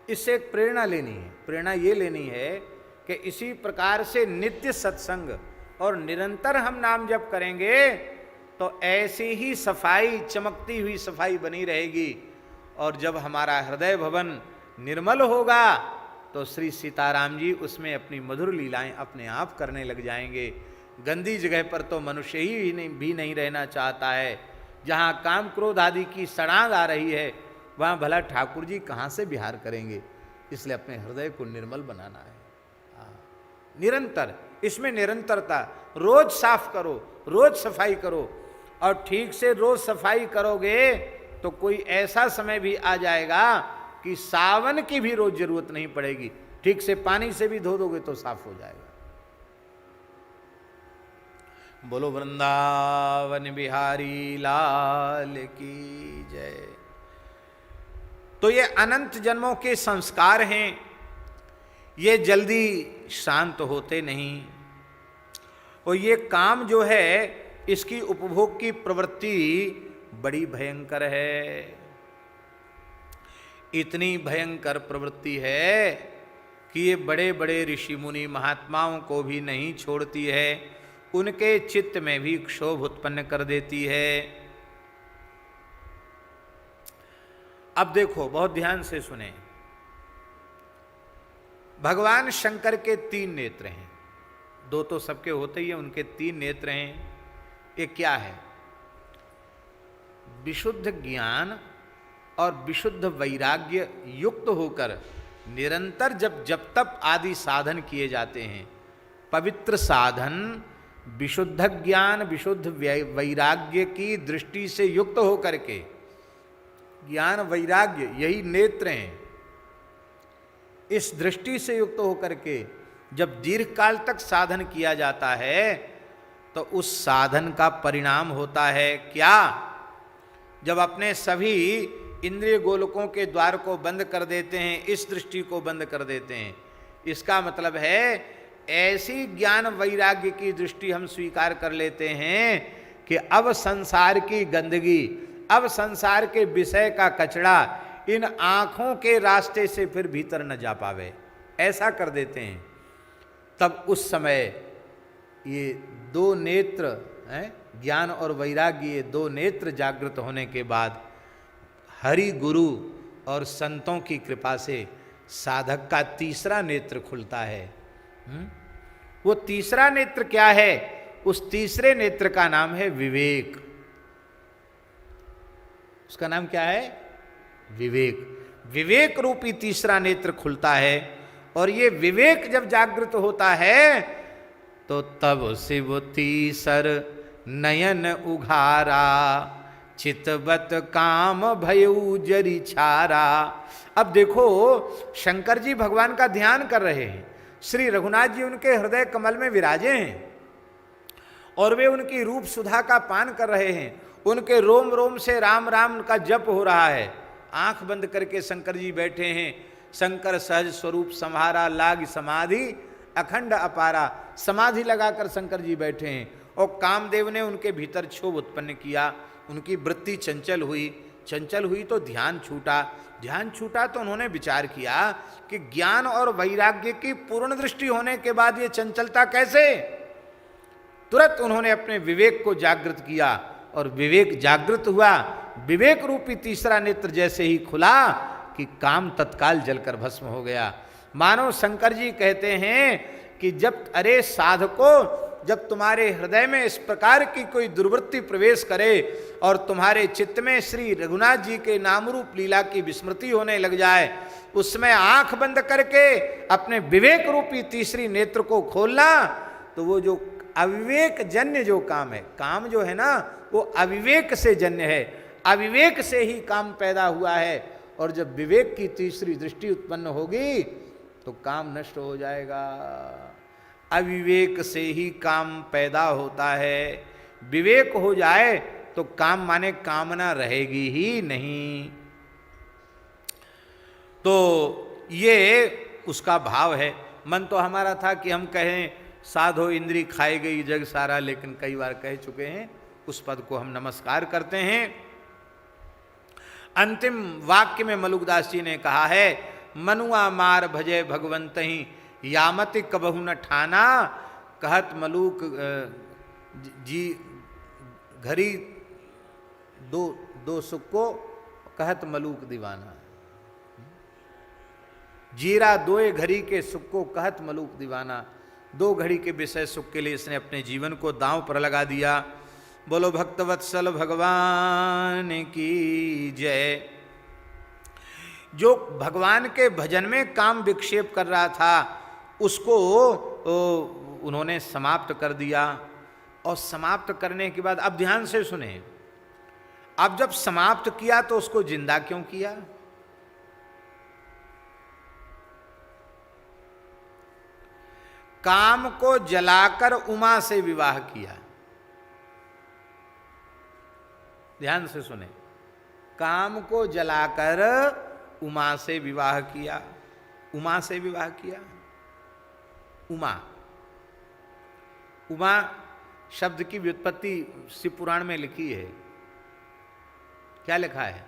इससे एक प्रेरणा लेनी है। प्रेरणा ये लेनी है कि इसी प्रकार से नित्य सत्संग और निरंतर हम नाम जप करेंगे तो ऐसी ही सफाई, चमकती हुई सफाई बनी रहेगी। और जब हमारा हृदय भवन निर्मल होगा तो श्री सीताराम जी उसमें अपनी मधुर लीलाएं अपने आप करने लग जाएंगे। गंदी जगह पर तो मनुष्य ही भी नहीं रहना चाहता है। जहाँ काम क्रोध आदि की सड़ांग आ रही है, वहाँ भला ठाकुर जी कहाँ से विहार करेंगे। इसलिए अपने हृदय को निर्मल बनाना है। निरंतर, इसमें निरंतरता। रोज साफ करो, रोज सफाई करो, और ठीक से रोज सफाई करोगे तो कोई ऐसा समय भी आ जाएगा कि सावन की भी रोज जरूरत नहीं पड़ेगी। ठीक से पानी से भी धो दोगे तो साफ हो जाएगा। बोलो वृंदावन बिहारी लाल की जय। तो ये अनंत जन्मों के संस्कार हैं, ये जल्दी शांत होते नहीं। और ये काम जो है इसकी उपभोग की प्रवृत्ति बड़ी भयंकर है। इतनी भयंकर प्रवृत्ति है कि ये बड़े बड़े ऋषि मुनि महात्माओं को भी नहीं छोड़ती है, उनके चित्त में भी क्षोभ उत्पन्न कर देती है। अब देखो, बहुत ध्यान से सुने। भगवान शंकर के 3 नेत्र हैं, 2 तो सबके होते ही हैं, उनके 3 नेत्र हैं। ये क्या है? विशुद्ध ज्ञान और विशुद्ध वैराग्य युक्त होकर निरंतर जब जप तप आदि साधन किए जाते हैं, पवित्र साधन विशुद्ध ज्ञान विशुद्ध वैराग्य की दृष्टि से युक्त होकर के, ज्ञान वैराग्य यही नेत्र हैं, इस दृष्टि से युक्त होकर के जब दीर्घ काल तक साधन किया जाता है तो उस साधन का परिणाम होता है क्या? जब अपने सभी इंद्रिय गोलकों के द्वार को बंद कर देते हैं, इस दृष्टि को बंद कर देते हैं, इसका मतलब है ऐसी ज्ञान वैराग्य की दृष्टि हम स्वीकार कर लेते हैं कि अब संसार की गंदगी, अब संसार के विषय का कचरा इन आँखों के रास्ते से फिर भीतर न जा पावे, ऐसा कर देते हैं। तब उस समय ये 2 नेत्र हैं, ज्ञान और वैराग्य, ये 2 नेत्र जागृत होने के बाद हरि गुरु और संतों की कृपा से साधक का तीसरा नेत्र खुलता है। वो तीसरा नेत्र क्या है? उस तीसरे नेत्र का नाम है विवेक। उसका नाम क्या है? विवेक। विवेक रूपी तीसरा नेत्र खुलता है, और ये विवेक जब जागृत होता है तो तब शिव तीसर नयन उघारा, चितवत काम भयउ जरी छारा। अब देखो, शंकर जी भगवान का ध्यान कर रहे हैं, श्री रघुनाथ जी उनके हृदय कमल में विराजे हैं और वे उनकी रूप सुधा का पान कर रहे हैं, उनके रोम रोम से राम राम का जप हो रहा है। आंख बंद करके शंकर जी बैठे हैं। शंकर सहज स्वरूप संहारा, लाग समाधि अखंड अपारा। समाधि लगाकर शंकर जी बैठे हैं और कामदेव ने उनके भीतर क्षोभ उत्पन्न किया, उनकी वृत्ति चंचल हुई। चंचल हुई तो ध्यान छूटा, ध्यान छूटा तो उन्होंने विचार किया कि ज्ञान और वैराग्य की पूर्ण दृष्टि होने के बाद ये चंचलता कैसे? तुरंत उन्होंने अपने विवेक को जागृत किया और विवेक जागृत हुआ। विवेक रूपी तीसरा नेत्र जैसे ही खुला कि काम तत्काल जलकर भस्म हो गया। मानो शंकर जी कहते हैं कि जब, अरे साधको, जब तुम्हारे हृदय में इस प्रकार की कोई दुर्वृत्ति प्रवेश करे और तुम्हारे चित्त में श्री रघुनाथ जी के नाम रूप लीला की विस्मृति होने लग जाए, उसमें आंख बंद करके अपने विवेक रूपी तीसरी नेत्र को खोलना, तो वो जो अविवेक जन्य जो काम है, काम जो है ना वो अविवेक से जन्य है, अविवेक से ही काम पैदा हुआ है। और जब विवेक की तीसरी दृष्टि उत्पन्न होगी तो काम नष्ट हो जाएगा। अविवेक से ही काम पैदा होता है। विवेक हो जाए तो काम माने कामना रहेगी ही नहीं। तो ये उसका भाव है। मन तो हमारा था कि हम कहें साधो इंद्री खाई गई जग सारा, लेकिन कई बार कह चुके हैं, उस पद को हम नमस्कार करते हैं। अंतिम वाक्य में मलुकदास जी ने कहा है, मनुआ मार भजय भगवंत ही यामति कबहु न ठाना। कहत मलूक जी घरी दो सुख को, कहत मलूक दीवाना। जीरा 2 घड़ी के सुख को, कहत मलूक दीवाना। 2 घड़ी के विषय सुख के लिए इसने अपने जीवन को दांव पर लगा दिया। बोलो भक्तवत्सल भगवान की जय। जो भगवान के भजन में काम विक्षेप कर रहा था उसको उन्होंने समाप्त कर दिया। और समाप्त करने के बाद, अब ध्यान से सुने, अब जब समाप्त किया तो उसको जिंदा क्यों किया? काम को जलाकर उमा से विवाह किया। ध्यान से सुने, काम को जलाकर उमा से विवाह किया। उमा से विवाह किया। उमा। उमा शब्द की व्युत्पत्ति शिव पुराण में लिखी है। क्या लिखा है?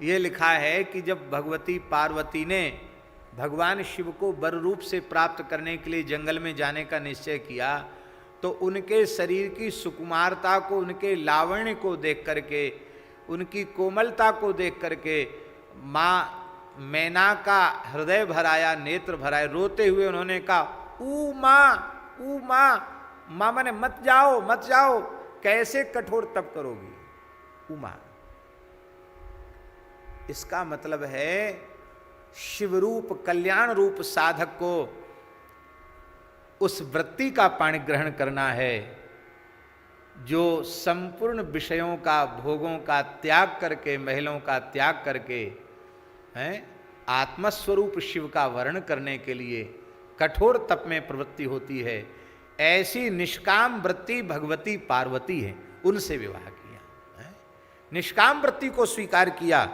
यह लिखा है कि जब भगवती पार्वती ने भगवान शिव को वर रूप से प्राप्त करने के लिए जंगल में जाने का निश्चय किया, तो उनके शरीर की सुकुमारता को, उनके लावण्य को देख करके, उनकी कोमलता को देख करके माँ मैना का हृदय भराया, नेत्र भराए। रोते हुए उन्होंने कहा, ऊ माँ, माँ माने मत जाओ मत जाओ, कैसे कठोर तप करोगी उमा। इसका मतलब है शिवरूप कल्याण रूप साधक को उस वृत्ति का पाणी ग्रहण करना है जो संपूर्ण विषयों का, भोगों का त्याग करके, महलों का त्याग करके हैं आत्मस्वरूप शिव का वर्ण करने के लिए कठोर तप में प्रवृत्ति होती है। ऐसी निष्काम वृत्ति भगवती पार्वती है, उनसे विवाह किया है। निष्काम वृत्ति को स्वीकार किया,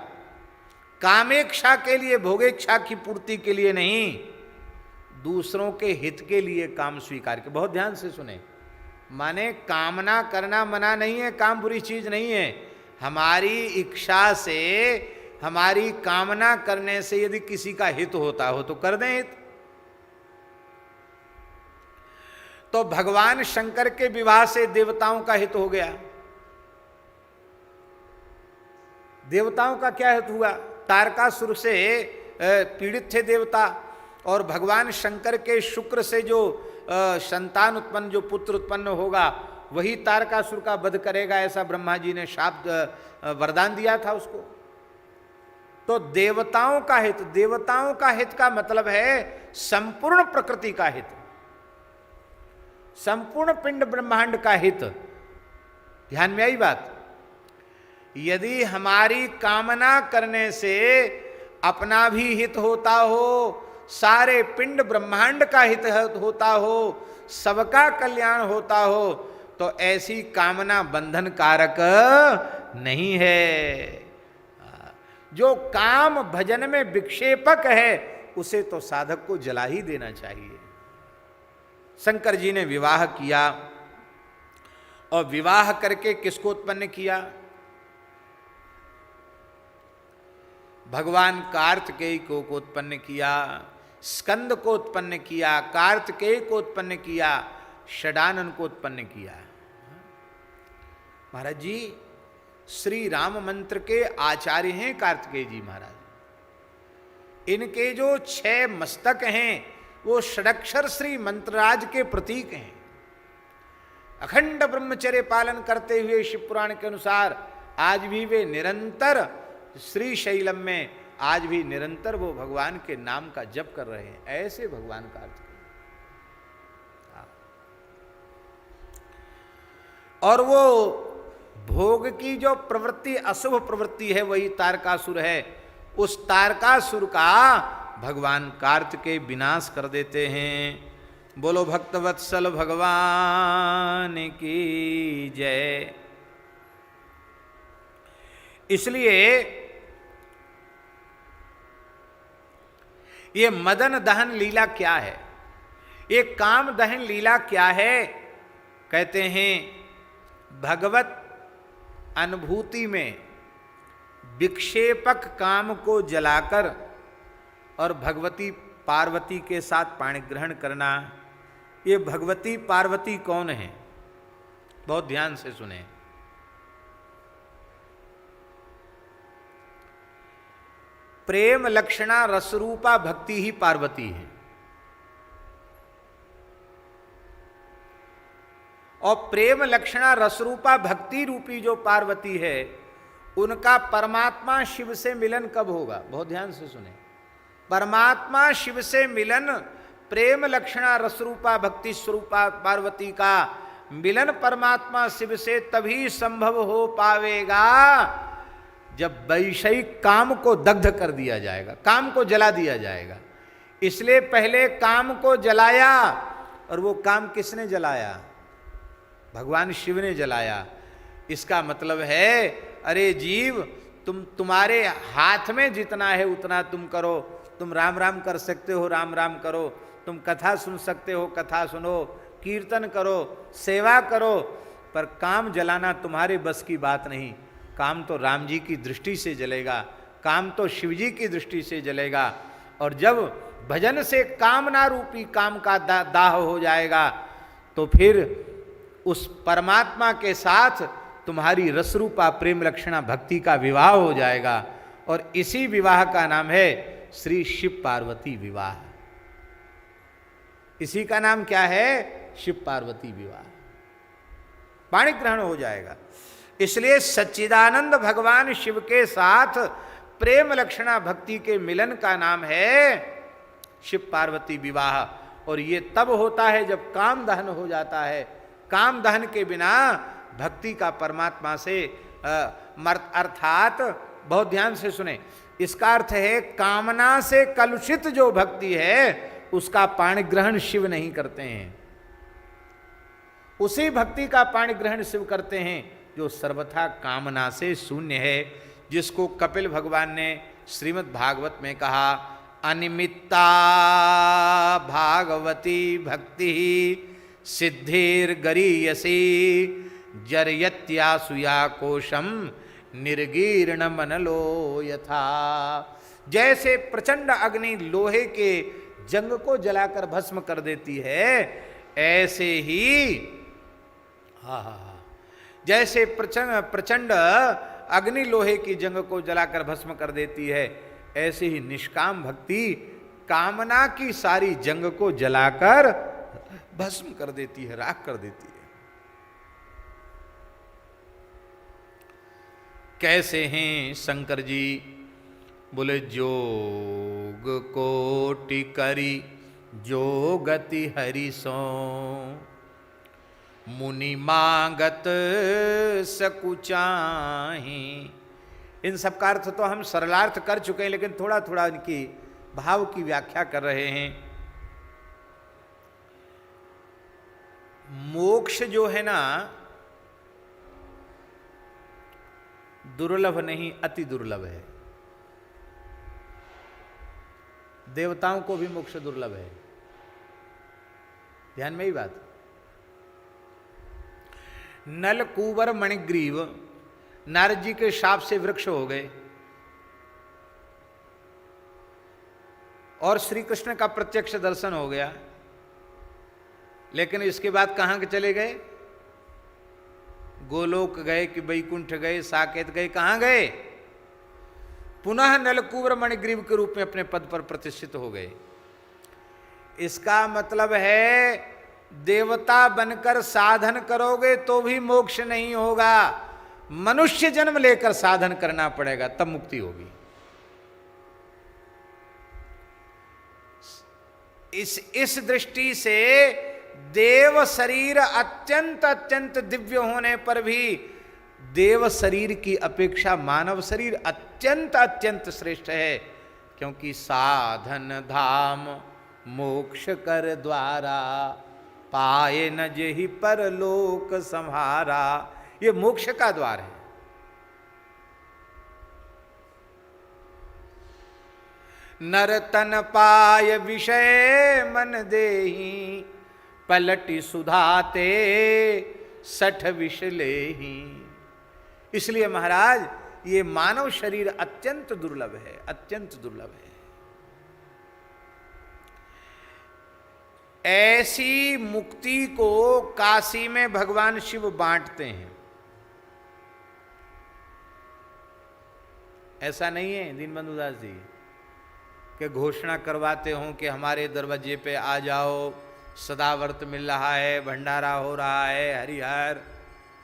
कामेक्षा के लिए, भोगेक्षा की पूर्ति के लिए नहीं, दूसरों के हित के लिए काम स्वीकार किया। बहुत ध्यान से सुने, माने कामना करना मना नहीं है, काम बुरी चीज नहीं है। हमारी इच्छा से, हमारी कामना करने से यदि किसी का हित होता हो तो कर दें हित। तो भगवान शंकर के विवाह से देवताओं का हित हो गया। देवताओं का क्या हित हुआ? तारकासुर से पीड़ित थे देवता, और भगवान शंकर के शुक्र से जो संतान उत्पन्न, जो पुत्र उत्पन्न होगा, वही तारकासुर का वध करेगा, ऐसा ब्रह्मा जी ने शाप वरदान दिया था उसको। तो देवताओं का हित, देवताओं का हित का मतलब है संपूर्ण प्रकृति का हित, संपूर्ण पिंड ब्रह्मांड का हित। ध्यान में आई बात? यदि हमारी कामना करने से अपना भी हित होता हो, सारे पिंड ब्रह्मांड का हित होता हो, सबका कल्याण होता हो, तो ऐसी कामना बंधन कारक नहीं है। जो काम भजन में विक्षेपक है उसे तो साधक को जला ही देना चाहिए। शंकर जी ने विवाह किया, और विवाह करके किसको उत्पन्न किया? भगवान कार्तिकेय को उत्पन्न किया, स्कंद को उत्पन्न किया, कार्तिकेय को उत्पन्न किया, षडानन को उत्पन्न किया। महाराज जी श्री राम मंत्र के आचार्य हैं कार्तिकेय जी महाराज। इनके जो 6 मस्तक हैं वो षडक्षर श्री मंत्रराज के प्रतीक हैं। अखंड ब्रह्मचर्य पालन करते हुए शिव पुराण के अनुसार आज भी वे निरंतर श्री शैलम में, आज भी निरंतर वो भगवान के नाम का जप कर रहे हैं। ऐसे भगवान कार्तिकेय। और वो भोग की जो प्रवृत्ति, अशुभ प्रवृत्ति है, वही तारकासुर है। उस तारकासुर का भगवान कार्तिकेय विनाश कर देते हैं। बोलो भक्तवत्सल भगवान की जय। इसलिए ये मदन दहन लीला क्या है, ये काम दहन लीला क्या है? कहते हैं भगवत अनुभूति में विक्षेपक काम को जलाकर और भगवती पार्वती के साथ पाणी ग्रहण करना। ये भगवती पार्वती कौन है? बहुत ध्यान से सुने। प्रेम लक्षणा रसरूपा भक्ति ही पार्वती है। और प्रेम लक्षणा रसरूपा भक्ति रूपी जो पार्वती है, उनका परमात्मा शिव से मिलन कब होगा? बहुत ध्यान से सुने। परमात्मा शिव से मिलन, प्रेम लक्षणा रसरूपा भक्ति स्वरूपा पार्वती का मिलन परमात्मा शिव से तभी संभव हो पावेगा जब वैषयिक काम को दग्ध कर दिया जाएगा, काम को जला दिया जाएगा। इसलिए पहले काम को जलाया, और वो काम किसने जलाया? भगवान शिव ने जलाया। इसका मतलब है अरे जीव, तुम्हारे हाथ में जितना है उतना तुम करो। तुम राम राम कर सकते हो, राम राम करो। तुम कथा सुन सकते हो, कथा सुनो, कीर्तन करो, सेवा करो, पर काम जलाना तुम्हारे बस की बात नहीं। काम तो राम जी की दृष्टि से जलेगा, काम तो शिव जी की दृष्टि से जलेगा। और जब भजन से कामना रूपी काम का दाह हो जाएगा तो फिर उस परमात्मा के साथ तुम्हारी रसरूपा प्रेम लक्षणा भक्ति का विवाह हो जाएगा। और इसी विवाह का नाम है श्री शिव पार्वती विवाह। इसी का नाम क्या है? शिव पार्वती विवाह। पाणी ग्रहण हो जाएगा। इसलिए सच्चिदानंद भगवान शिव के साथ प्रेम लक्षणा भक्ति के मिलन का नाम है शिव पार्वती विवाह। और ये तब होता है जब काम दहन हो जाता है। काम दहन के बिना भक्ति का परमात्मा से अर्थात बहुत ध्यान से सुने, इसका अर्थ है कामना से कलुषित जो भक्ति है उसका पाणी ग्रहण शिव नहीं करते हैं। उसी भक्ति का पाणी ग्रहण शिव करते हैं जो सर्वथा कामना से शून्य है, जिसको कपिल भगवान ने श्रीमद् भागवत में कहा, अनिमित्ता भागवती भक्ति सिद्धिर्गरीयसी जरयत्यासुया कोशम निर्गीर्ण मनलो यथा। जैसे प्रचंड अग्नि लोहे के जंग को जलाकर भस्म कर देती है, ऐसे ही जैसे प्रचंड अग्नि लोहे की जंग को जलाकर भस्म कर देती है, ऐसे ही निष्काम भक्ति कामना की सारी जंग को जलाकर भस्म कर देती है, राख कर देती है। कैसे हैं शंकर जी? बोले जोग कोटि करी जो गति हरि सो, मुनि मांगत सकुचाही। इन सब का अर्थ तो हम सरलार्थ कर चुके हैं, लेकिन थोड़ा थोड़ा इनकी भाव की व्याख्या कर रहे हैं। मोक्ष जो है ना, दुर्लभ नहीं अति दुर्लभ है। देवताओं को भी मोक्ष दुर्लभ है। ध्यान में ही बात। नल कुंवर मणिग्रीव नारद जी के शाप से वृक्ष हो गए और श्री कृष्ण का प्रत्यक्ष दर्शन हो गया, लेकिन इसके बाद कहां के चले गए? गोलोक गए कि वैकुंठ गए, साकेत गए, कहां गए? पुनः नलकुंवर मणिग्रीव के रूप में अपने पद पर प्रतिष्ठित हो गए। इसका मतलब है देवता बनकर साधन करोगे तो भी मोक्ष नहीं होगा, मनुष्य जन्म लेकर साधन करना पड़ेगा, तब मुक्ति होगी। इस दृष्टि से देव शरीर अत्यंत अत्यंत दिव्य होने पर भी देव शरीर की अपेक्षा मानव शरीर अत्यंत अत्यंत श्रेष्ठ है, क्योंकि साधन धाम मोक्ष कर द्वारा पाए न जेहि परलोक संहारा। ये मोक्ष का द्वार है। नर तन पाय विषय मन देहि, पलटि सुधाते सठ विष लेहि। इसलिए महाराज ये मानव शरीर अत्यंत दुर्लभ है, अत्यंत दुर्लभ है। ऐसी मुक्ति को काशी में भगवान शिव बांटते हैं। ऐसा नहीं है दीनबंधु दास जी कि घोषणा करवाते हों कि हमारे दरवाजे पे आ जाओ, सदाव्रत मिल रहा है, भंडारा हो रहा है, हरिहर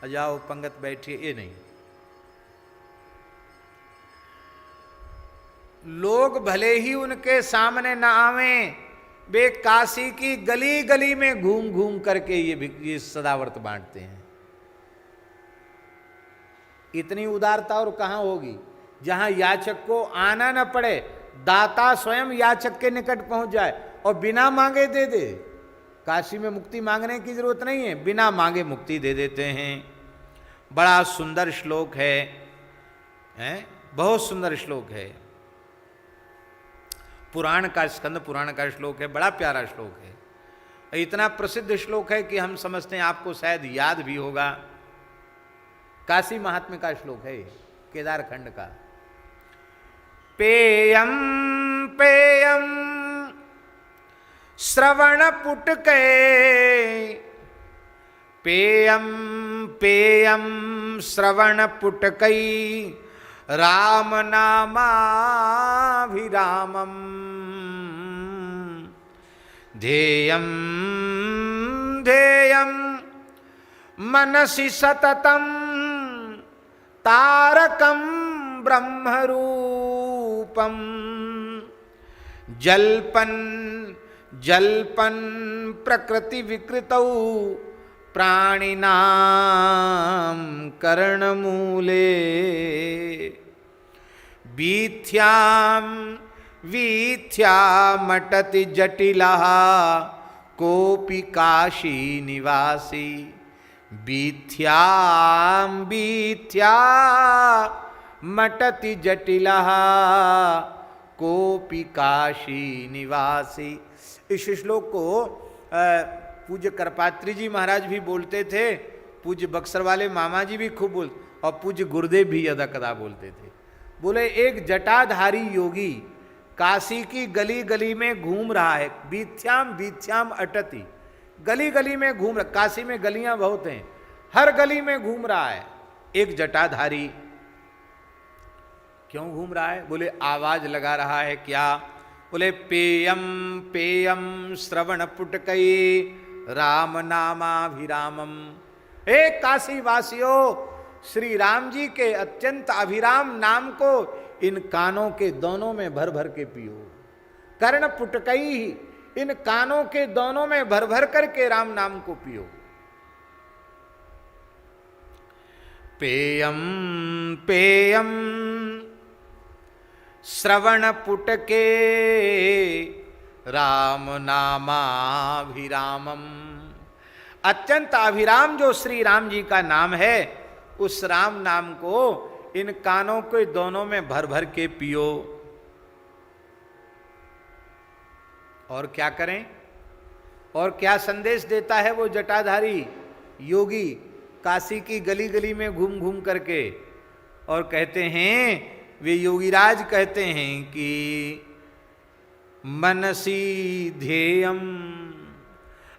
आ जाओ, पंगत बैठिए। ये नहीं। लोग भले ही उनके सामने न आवें, वे काशी की गली गली में घूम घूम करके ये सदाव्रत बांटते हैं। इतनी उदारता और कहां होगी जहां याचक को आना न पड़े, दाता स्वयं याचक के निकट पहुंच जाए और बिना मांगे दे दे। काशी में मुक्ति मांगने की जरूरत नहीं है, बिना मांगे मुक्ति दे देते हैं। बड़ा सुंदर श्लोक है, बहुत सुंदर श्लोक है। पुराण का, स्कंद पुराण का श्लोक है, बड़ा प्यारा श्लोक है। इतना प्रसिद्ध श्लोक है कि हम समझते हैं आपको शायद याद भी होगा। काशी महात्म्य का श्लोक है, केदार खंड का। पेयम पेयम श्रवण पुटके, पेयम पेयम श्रवण पुटकई राम नामाभिरामम, ध्येयम ध्येयम मनसि सततम तारकम ब्रह्मरूपम, जल्पन जल्पन प्रकृति विकृतौ प्राणिनां कर्णमूले, वीथ्यां वीथ्यामटति जटिलः कोऽपि काशी निवासी, वीथ्यां वीथ्यामटति जटिलः कोऽपि काशी निवासी। इस श्लोक को पूज्य करपात्री जी महाराज भी बोलते थे, पूज्य बक्सर वाले मामा जी भी खूब बोलते, और पूज्य गुरुदेव भी यदा कदा बोलते थे। बोले एक जटाधारी योगी काशी की गली गली में घूम रहा है, बीथ्याम बीथ्याम अटति, गली गली में घूम रहा, काशी में गलियां बहुत हैं, हर गली में घूम रहा है एक जटाधारी। क्यों घूम रहा है? बोले आवाज लगा रहा है। क्या? बोले पेयम पेयम श्रवण पुटकई राम नामाभिरामम। हे काशी वासियों, श्री राम जी के अत्यंत अभिराम नाम को इन कानों के दोनों में भर भर के पियो। कर्ण पुटकई, इन कानों के दोनों में भर भर करके राम नाम को पियो। पेयम पेयम श्रवण पुटके राम नामाभिरामम। अत्यंत अभिराम जो श्री राम जी का नाम है, उस राम नाम को इन कानों के दोनों में भर भर के पियो। और क्या करें? और क्या संदेश देता है वो जटाधारी योगी काशी की गली गली में घूम घूम करके? और कहते हैं, वे योगीराज कहते हैं कि मनसी ध्येयम,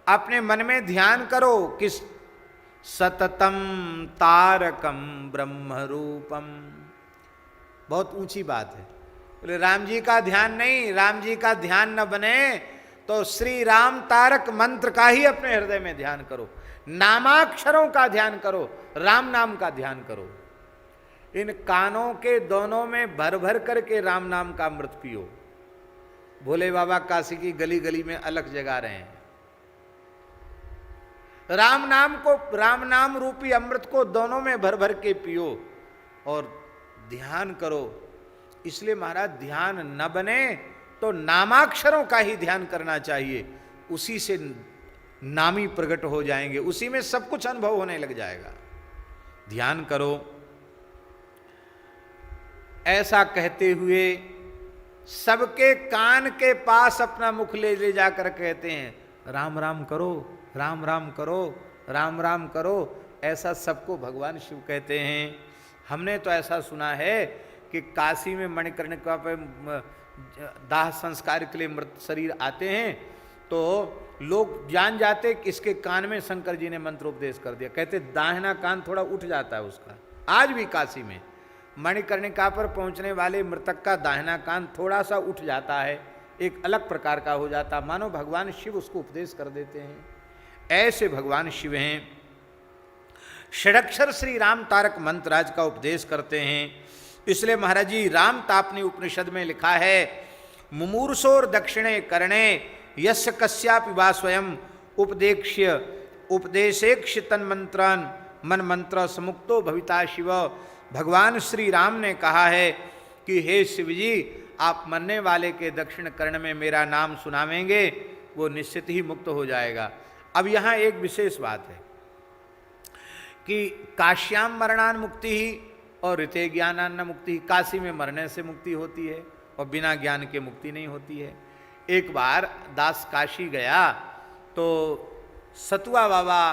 अपने मन में ध्यान करो, किस? सततम तारकम ब्रह्म रूपम। बहुत ऊंची बात है। बोले राम जी का ध्यान नहीं, राम जी का ध्यान न बने तो श्री राम तारक मंत्र का ही अपने हृदय में ध्यान करो, नामाक्षरों का ध्यान करो, राम नाम का ध्यान करो। इन कानों के दोनों में भर भर करके राम नाम का अमृत पियो। भोले बाबा काशी की गली गली में अलग जगा रहे हैं। राम नाम को, राम नाम रूपी अमृत को दोनों में भर भर के पियो और ध्यान करो। इसलिए महाराज ध्यान न बने तो नामाक्षरों का ही ध्यान करना चाहिए, उसी से नामी प्रकट हो जाएंगे, उसी में सब कुछ अनुभव होने लग जाएगा। ध्यान करो। ऐसा कहते हुए सबके कान के पास अपना मुख ले जाकर कहते हैं, राम राम करो, राम राम करो, राम राम करो। ऐसा सबको भगवान शिव कहते हैं। हमने तो ऐसा सुना है कि काशी में मणिकर्णिका पे दाह संस्कार के लिए मृत शरीर आते हैं तो लोग जान जाते कि इसके कान में शंकर जी ने मंत्रोपदेश कर दिया। कहते दाहिना कान थोड़ा उठ जाता है उसका। आज भी काशी में मणिकर्णिका पर पहुंचने वाले मृतक का दाहिना कान थोड़ा सा उठ जाता है, एक अलग प्रकार का हो जाता, मानो भगवान शिव उसको उपदेश कर देते हैं। ऐसे भगवान शिव हैं। षडक्षर श्री राम तारक मंत्र आज का उपदेश करते हैं। इसलिए महाराज जी राम तापनी उपनिषद में लिखा है, मुमूर्षोर दक्षिणे कर्णे यस्य कस्यापि वा स्वयं उपदेक्ष्य उपदेशेक्ष तन्मंत्रान मन मंत्र समुक्तो भविता शिव। भगवान श्री राम ने कहा है कि हे शिव जी, आप मरने वाले के दक्षिण कर्ण में मेरा नाम सुनावेंगे, वो निश्चित ही मुक्त हो जाएगा। अब यहाँ एक विशेष बात है कि काश्याम मरणान मुक्ति ही और ऋते ज्ञानान्न मुक्ति। काशी में मरने से मुक्ति होती है और बिना ज्ञान के मुक्ति नहीं होती है। एक बार दास काशी गया तो सतुआ बाबा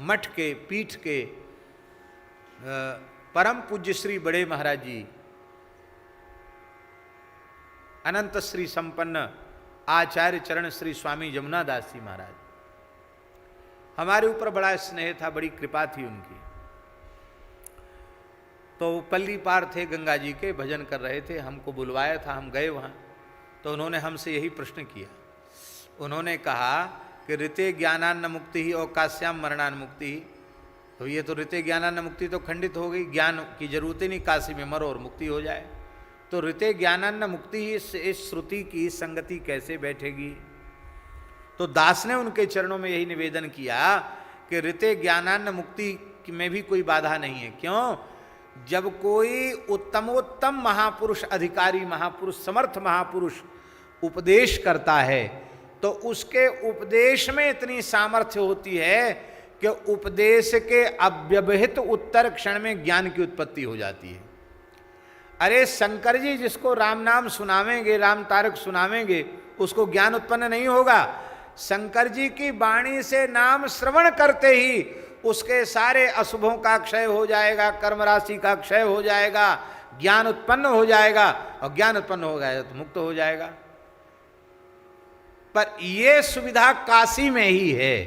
मठ के पीठ के परम पूज्य श्री बड़े महाराज जी, अनंत श्री संपन्न आचार्य चरण श्री स्वामी जमुना दास जी महाराज, हमारे ऊपर बड़ा स्नेह था, बड़ी कृपा थी उनकी। तो वो पल्ली पार थे, गंगा जी के भजन कर रहे थे, हमको बुलवाया था, हम गए वहाँ। तो उन्होंने हमसे यही प्रश्न किया। उन्होंने कहा कि ऋते ज्ञानान्न मुक्ति ही और काश्याम मरणान मुक्ति ही। तो ये तो ऋते ज्ञानान्न मुक्ति तो खंडित हो गई, ज्ञान की जरूरत ही नहीं, काशी में मरो और मुक्ति हो जाए। तो ऋते ज्ञानान्न मुक्ति ही इस श्रुति की संगति कैसे बैठेगी? तो दास ने उनके चरणों में यही निवेदन किया कि ऋते ज्ञानान्न मुक्ति में भी कोई बाधा नहीं है। क्यों? जब कोई उत्तमोत्तम महापुरुष, अधिकारी महापुरुष, समर्थ महापुरुष उपदेश करता है तो उसके उपदेश में इतनी सामर्थ्य होती है कि उपदेश के अव्यवहित उत्तर क्षण में ज्ञान की उत्पत्ति हो जाती है। अरे शंकर जी जिसको राम नाम सुनावेंगे, राम तारक सुनावेंगे, उसको ज्ञान उत्पन्न नहीं होगा। शंकर जी की वाणी से नाम श्रवण करते ही उसके सारे अशुभों का क्षय हो जाएगा, कर्म राशि का क्षय हो जाएगा, ज्ञान उत्पन्न हो जाएगा, और ज्ञान उत्पन्न हो गया तो मुक्त हो जाएगा। पर यह सुविधा काशी में ही है,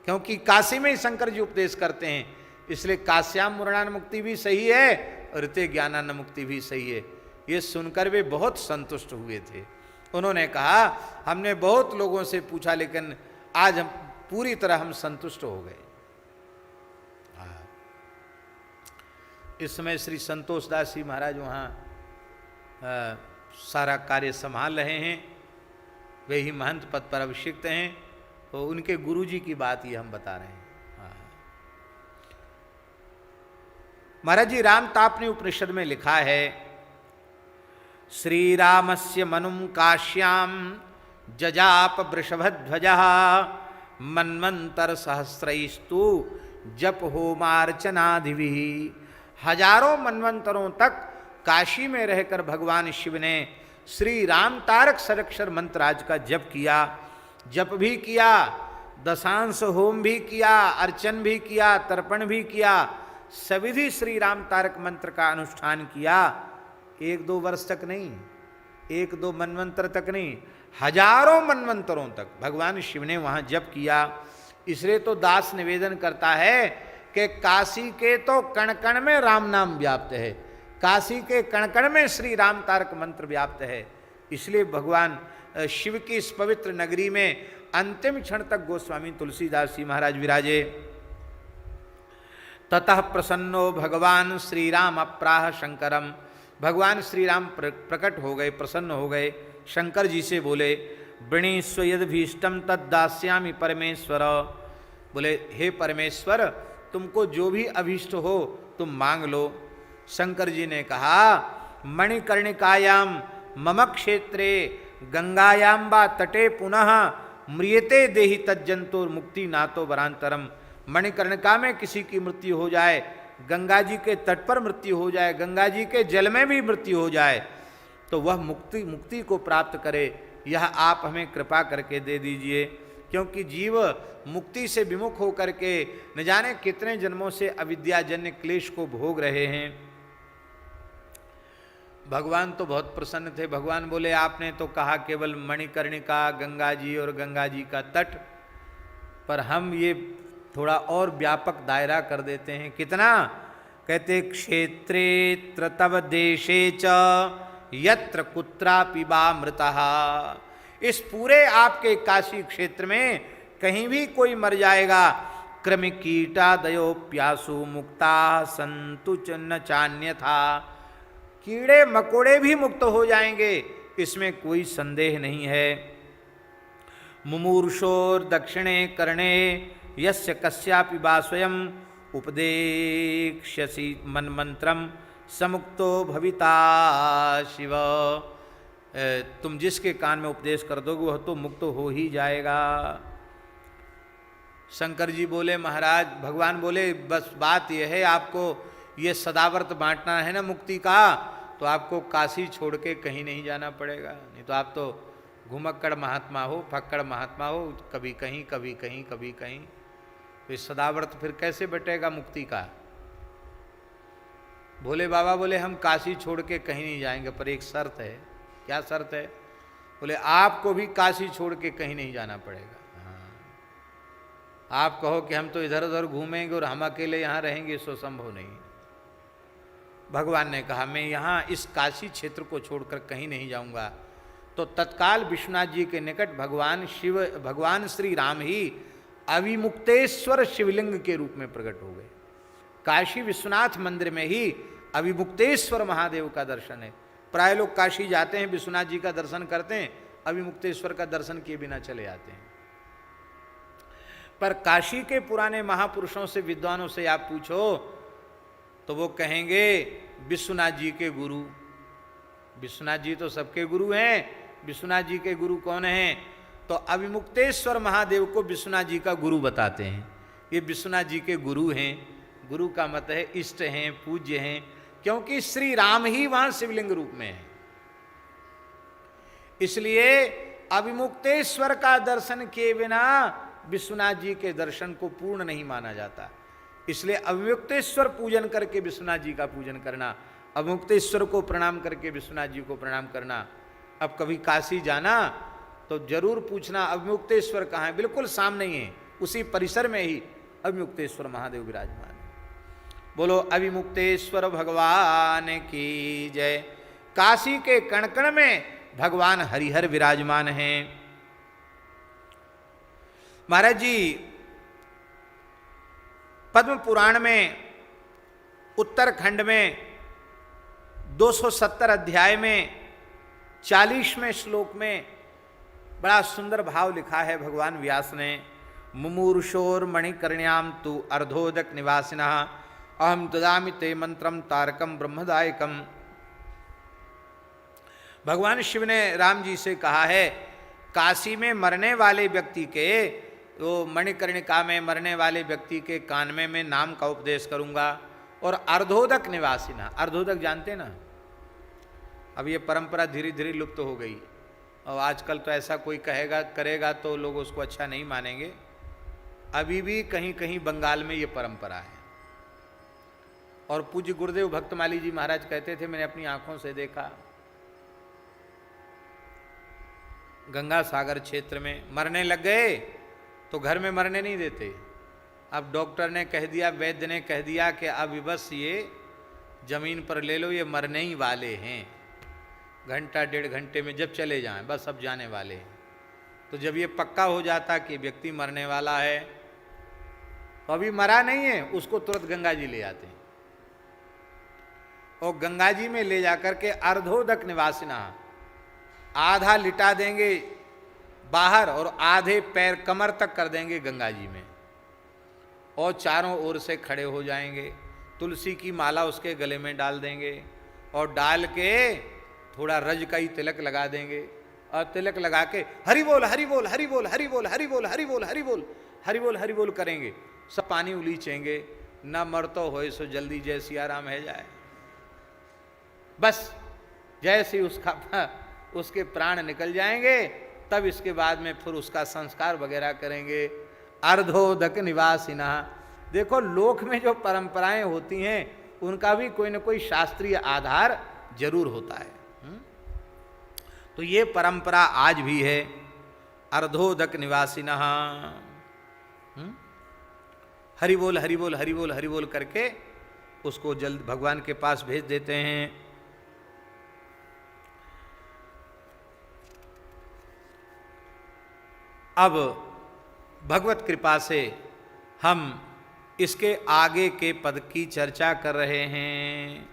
क्योंकि काशी में ही शंकर जी उपदेश करते हैं, इसलिए काश्याम मरणान मुक्ति भी सही है और ऋते ज्ञानान्न मुक्ति भी सही है। ये सुनकर वे बहुत संतुष्ट हुए थे। उन्होंने कहा हमने बहुत लोगों से पूछा लेकिन आज हम पूरी तरह हम संतुष्ट हो गए। इस समय श्री संतोष दास जी महाराज वहाँ सारा कार्य संभाल रहे हैं, वे ही महंत पद पर अभिषिक्त हैं। तो उनके गुरुजी की बात ये हम बता रहे हैं। महाराज जी रामतापनी उपनिषद में लिखा है, श्री रामस्य मनुम काश्याम जजाप वृषभध्वजः मन्वंतर सहस्रैस्तु जप होमार्चनादिभिः। हजारों मनवंतरों तक काशी में रहकर भगवान शिव ने श्री राम तारक सरक्षर मंत्र आज का जप किया, जप भी किया, दशांश होम भी किया, अर्चन भी किया, तर्पण भी किया, सविधि श्री राम तारक मंत्र का अनुष्ठान किया। 1-2 वर्ष तक नहीं, 1-2 मनवंतर तक नहीं, हजारों मनवंतरों तक भगवान शिव ने वहां जप किया। इसलिए तो दास निवेदन करता है कि काशी के तो कण कण में राम नाम व्याप्त है, काशी के कण कण में श्री राम तारक मंत्र व्याप्त है। इसलिए भगवान शिव की इस पवित्र नगरी में अंतिम क्षण तक गोस्वामी तुलसीदास जी महाराज विराजे। ततः प्रसन्नो भगवान श्री राम अप्राह शंकरम। भगवान श्री राम प्रकट हो गए, प्रसन्न हो गए, शंकर जी से बोले वृणीस्व यद्भीष्टम तद्दास्यामि परमेश्वर। बोले हे परमेश्वर तुमको जो भी अभीष्ट हो तुम मांग लो। शंकर जी ने कहा मणिकर्णिकायाम मम क्षेत्रे गंगायाम वा तटे पुनः म्रियते देहि तज्जंतुर मुक्ति नातो वरांतरम। मणिकर्णिका में किसी की मृत्यु हो जाए, गंगा जी के तट पर मृत्यु हो जाए, गंगा जी के जल में भी मृत्यु हो जाए तो वह मुक्ति को प्राप्त करे, यह आप हमें कृपा करके दे दीजिए। क्योंकि जीव मुक्ति से विमुख होकर के न जाने कितने जन्मों से अविद्याजन्य क्लेश को भोग रहे हैं। भगवान तो बहुत प्रसन्न थे। भगवान बोले आपने तो कहा केवल मणिकर्णिका, गंगा जी और गंगा जी का तट, पर हम ये थोड़ा और व्यापक दायरा कर देते हैं। कितना? कहते क्षेत्रे तव देशे च यत्र कुत्रापि वा मृतः। इस पूरे आपके काशी क्षेत्र में कहीं भी कोई मर जाएगा, कृमि कीटादयो प्यासु मुक्ता संतु च न चान्यथा। कीड़े मकोड़े भी मुक्त हो जाएंगे, इसमें कोई संदेह नहीं है। मुमूर्षोर दक्षिणे कर्णे यस्य कस्यापि वा स्वयं उपदेक्ष्यसि मन्मंत्रम समुक्तो भविता शिव। तुम जिसके कान में उपदेश कर दोगे वह तो मुक्त हो ही जाएगा। शंकर जी बोले महाराज, भगवान बोले बस बात यह है आपको ये सदाव्रत बांटना है ना मुक्ति का, तो आपको काशी छोड़ के कहीं नहीं जाना पड़ेगा। नहीं तो आप तो घुमक्कड़ महात्मा हो, फक्कड़ महात्मा हो, कभी कहीं कभी कहीं कभी कहीं, तो सदाव्रत फिर कैसे बटेगा मुक्ति का। भोले बाबा बोले हम काशी छोड़ के कहीं नहीं जाएंगे, पर एक शर्त है। क्या शर्त है? बोले आपको भी काशी छोड़ के कहीं नहीं जाना पड़ेगा। हाँ, आप कहो कि हम तो इधर उधर घूमेंगे और हम अकेले यहाँ रहेंगे, सो संभव नहीं। भगवान ने कहा मैं यहाँ इस काशी क्षेत्र को छोड़कर कहीं नहीं जाऊंगा। तो तत्काल विश्वनाथ जी के निकट भगवान श्री राम ही अविमुक्तेश्वर शिवलिंग के रूप में प्रकट हो गए। काशी विश्वनाथ मंदिर में ही अविमुक्तेश्वर महादेव का दर्शन है। प्राय लोग काशी जाते हैं, विश्वनाथ जी का दर्शन करते हैं, अविमुक्तेश्वर का दर्शन किए बिना चले आते हैं। पर काशी के पुराने महापुरुषों से, विद्वानों से आप पूछो तो वो कहेंगे विश्वनाथ जी के गुरु। विश्वनाथ जी तो सबके गुरु हैं। विश्वनाथ जी के गुरु कौन हैं? तो अविमुक्तेश्वर महादेव को विश्वनाथ जी का गुरु बताते हैं। ये विश्वनाथ जी के गुरु हैं। गुरु का मत है इष्ट हैं, पूज्य हैं, क्योंकि श्री राम ही वहां शिवलिंग रूप में है। इसलिए अविमुक्तेश्वर का दर्शन किए बिना विश्वनाथ जी के दर्शन को पूर्ण नहीं माना जाता। इसलिए अविमुक्तेश्वर पूजन करके विश्वनाथ जी का पूजन करना, अविमुक्तेश्वर को प्रणाम करके विश्वनाथ जी को प्रणाम करना। अब कभी काशी जाना तो जरूर पूछना अविमुक्तेश्वर कहाँ है। बिल्कुल सामने ही है, उसी परिसर में ही अविमुक्तेश्वर महादेव विराजमान है। बोलो अविमुक्तेश्वर भगवान की जय। काशी के कण कण में भगवान हरिहर विराजमान हैं। महाराज जी पद्म पुराण में उत्तरखंड में 270 अध्याय में 40वें श्लोक में बड़ा सुंदर भाव लिखा है भगवान व्यास ने। मुमूर्षोर मणिकर्ण्याम तु अर्धोदक निवासिना अहम ददामि ते मंत्रम तारकम ब्रह्मदायकम। भगवान शिव ने राम जी से कहा है काशी में मरने वाले व्यक्ति के, तो मणिकर्णिका में मरने वाले व्यक्ति के कान में मैं नाम का उपदेश करूंगा। और अर्धोदक निवासिना, अर्धोदक जानते ना, अब ये परंपरा धीरे धीरे लुप्त हो गई और आजकल तो ऐसा कोई करेगा तो लोग उसको अच्छा नहीं मानेंगे। अभी भी कहीं कहीं बंगाल में ये परंपरा है। और पूज्य गुरुदेव भक्तमाली जी महाराज कहते थे, मैंने अपनी आंखों से देखा, गंगा सागर क्षेत्र में मरने लग गए तो घर में मरने नहीं देते। अब डॉक्टर ने कह दिया, वैद्य ने कह दिया कि अब बस ये जमीन पर ले लो, ये मरने ही वाले हैं, घंटा डेढ़ घंटे में जब चले जाएं बस अब जाने वाले हैं। तो जब ये पक्का हो जाता कि व्यक्ति मरने वाला है, तो अभी मरा नहीं है, उसको तुरंत गंगा जी ले आते हैं और गंगा जी में ले जाकर के अर्धोदक निवासिना, आधा लिटा देंगे बाहर और आधे पैर कमर तक कर देंगे गंगा जी में और चारों ओर से खड़े हो जाएंगे। तुलसी की माला उसके गले में डाल देंगे और डाल के थोड़ा रज का ही तिलक लगा देंगे और तिलक लगा के हरि बोल हरि बोल हरि बोल हरि बोल हरि बोल हरि बोल हरि बोल हरि बोल हरि बोल करेंगे। सब पानी उलीचेंगे, न मरतो होए सो जल्दी जय सिया राम है जाए। बस जैसे उसके प्राण निकल जाएंगे तब इसके बाद में फिर उसका संस्कार वगैरह करेंगे। अर्धोदक निवासिना, देखो लोक में जो परंपराएं होती हैं उनका भी कोई न कोई शास्त्रीय आधार जरूर होता है। तो ये परंपरा आज भी है, अर्धोदक निवासिना। हरि बोल हरि बोल हरि बोल हरि बोल करके उसको जल्द भगवान के पास भेज देते हैं। अब भगवत कृपा से हम इसके आगे के पद की चर्चा कर रहे हैं।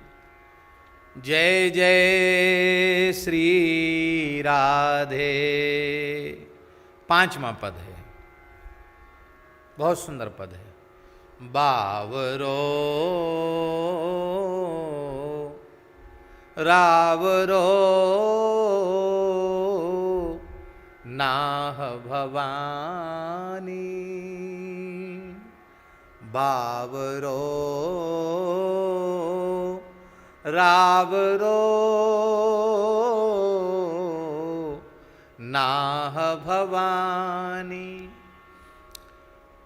जय जय श्री राधे, 5वां पद है, बहुत सुंदर पद है। बावरो रावरो नाह भवानी, बावरो रावरो नाह भवानी।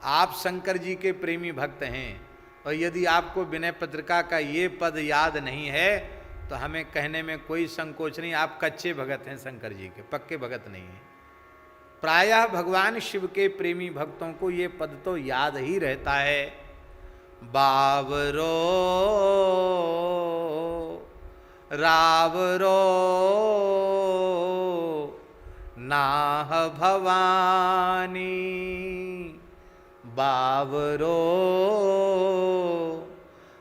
आप शंकर जी के प्रेमी भक्त हैं और यदि आपको विनय पत्रिका का ये पद याद नहीं है तो हमें कहने में कोई संकोच नहीं, आप कच्चे भगत हैं शंकर जी के, पक्के भगत नहीं हैं। प्रायः भगवान शिव के प्रेमी भक्तों को ये पद तो याद ही रहता है, बावरो रावरो नाह भवानी, बावरो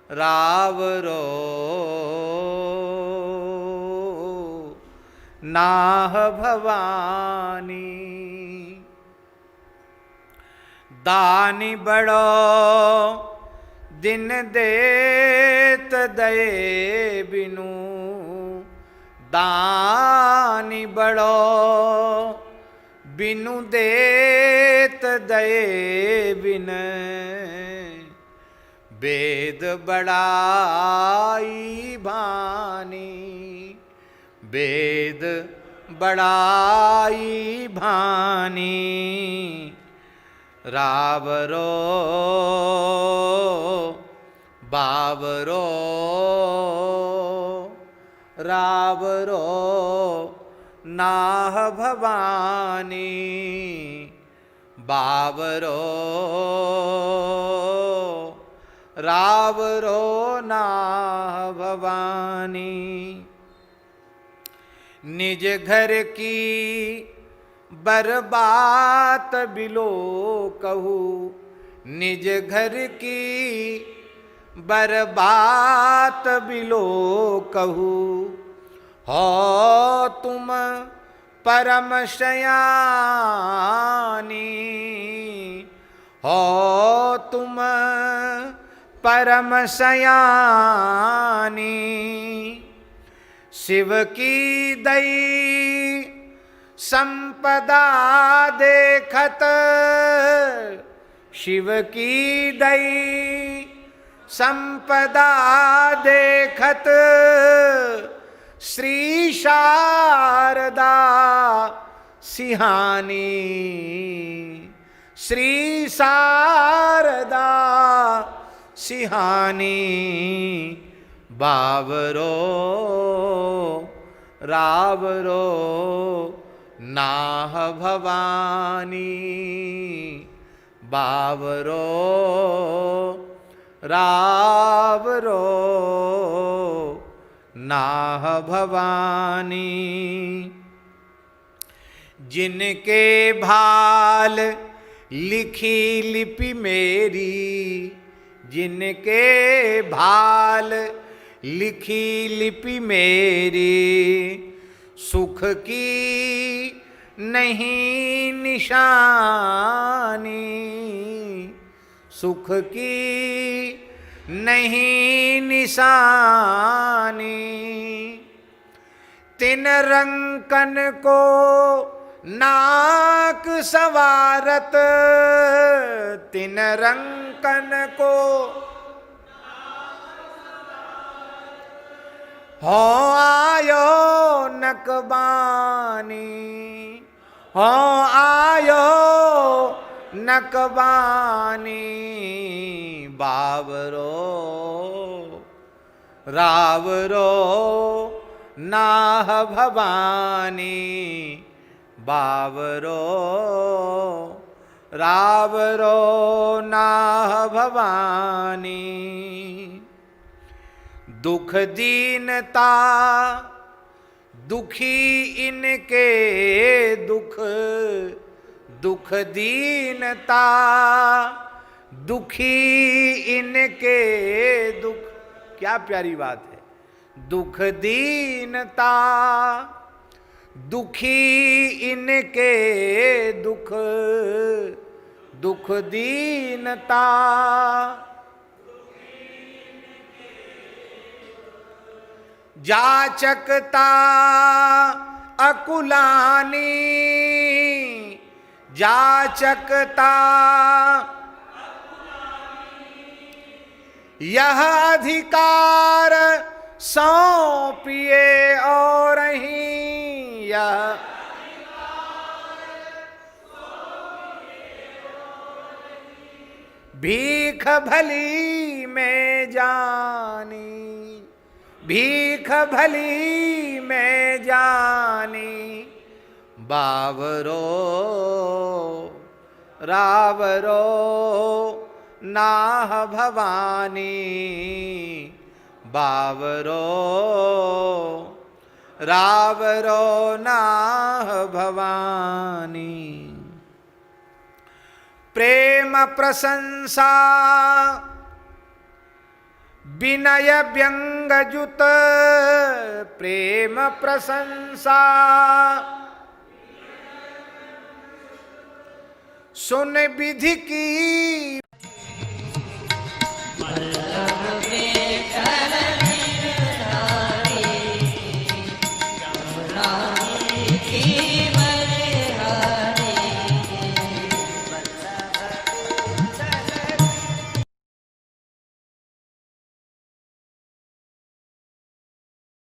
रावरो नाह भवानी। दानी बड़ो दिन देत दये बिनु, दानी बड़ो बिनु देत दये बिन, वेद बड़ाई भानी, वेद बड़ाई भानी। रावरो बावरो रावरो नाह भवानी, बावरो रावरो नाह भवानी। निज घर की बरबात बिलो कहू, निज घर की बरबात बिलो कहू, हो तुम परम शयानी, हो तुम परम शयानी। शिव की दई संपदा देखत, शिव की दई संपदा देखत, श्री शारदा सिहानी, श्री शारदा सिहानी। बावरो रावरो नाह भवानी, बावरो रावरो नाह भवानी। जिनके भाल लिखी लिपि मेरी, जिनके भाल लिखी लिपि मेरी, सुख की नहीं निशानी, सुख की नहीं निशानी। तिन रंकन को नाक सवारत, तिन रंकन को हो आयो नकबानी, हो आयो नकबानी। बावरो रावरो नाह भवानी, बावरो रावरो नाह भवानी। दुख दीनता दुखी इनके दुख, दुख दीनता दुखी इनके दुख। क्या प्यारी बात है, दुख दीनता दुखी इनके दुख, दुख दीनता। जाचकता अकुलानी, जाचकता यह अधिकार सौंपिए और ही यह भीख भली में जानी, भीख भली में जानी, बावरो रावरो नाह भवानी, बावरो रावरो नाह भवानी। प्रेम प्रशंसा विनय व्यंगजुत, प्रेम प्रशंसा सुन विधि की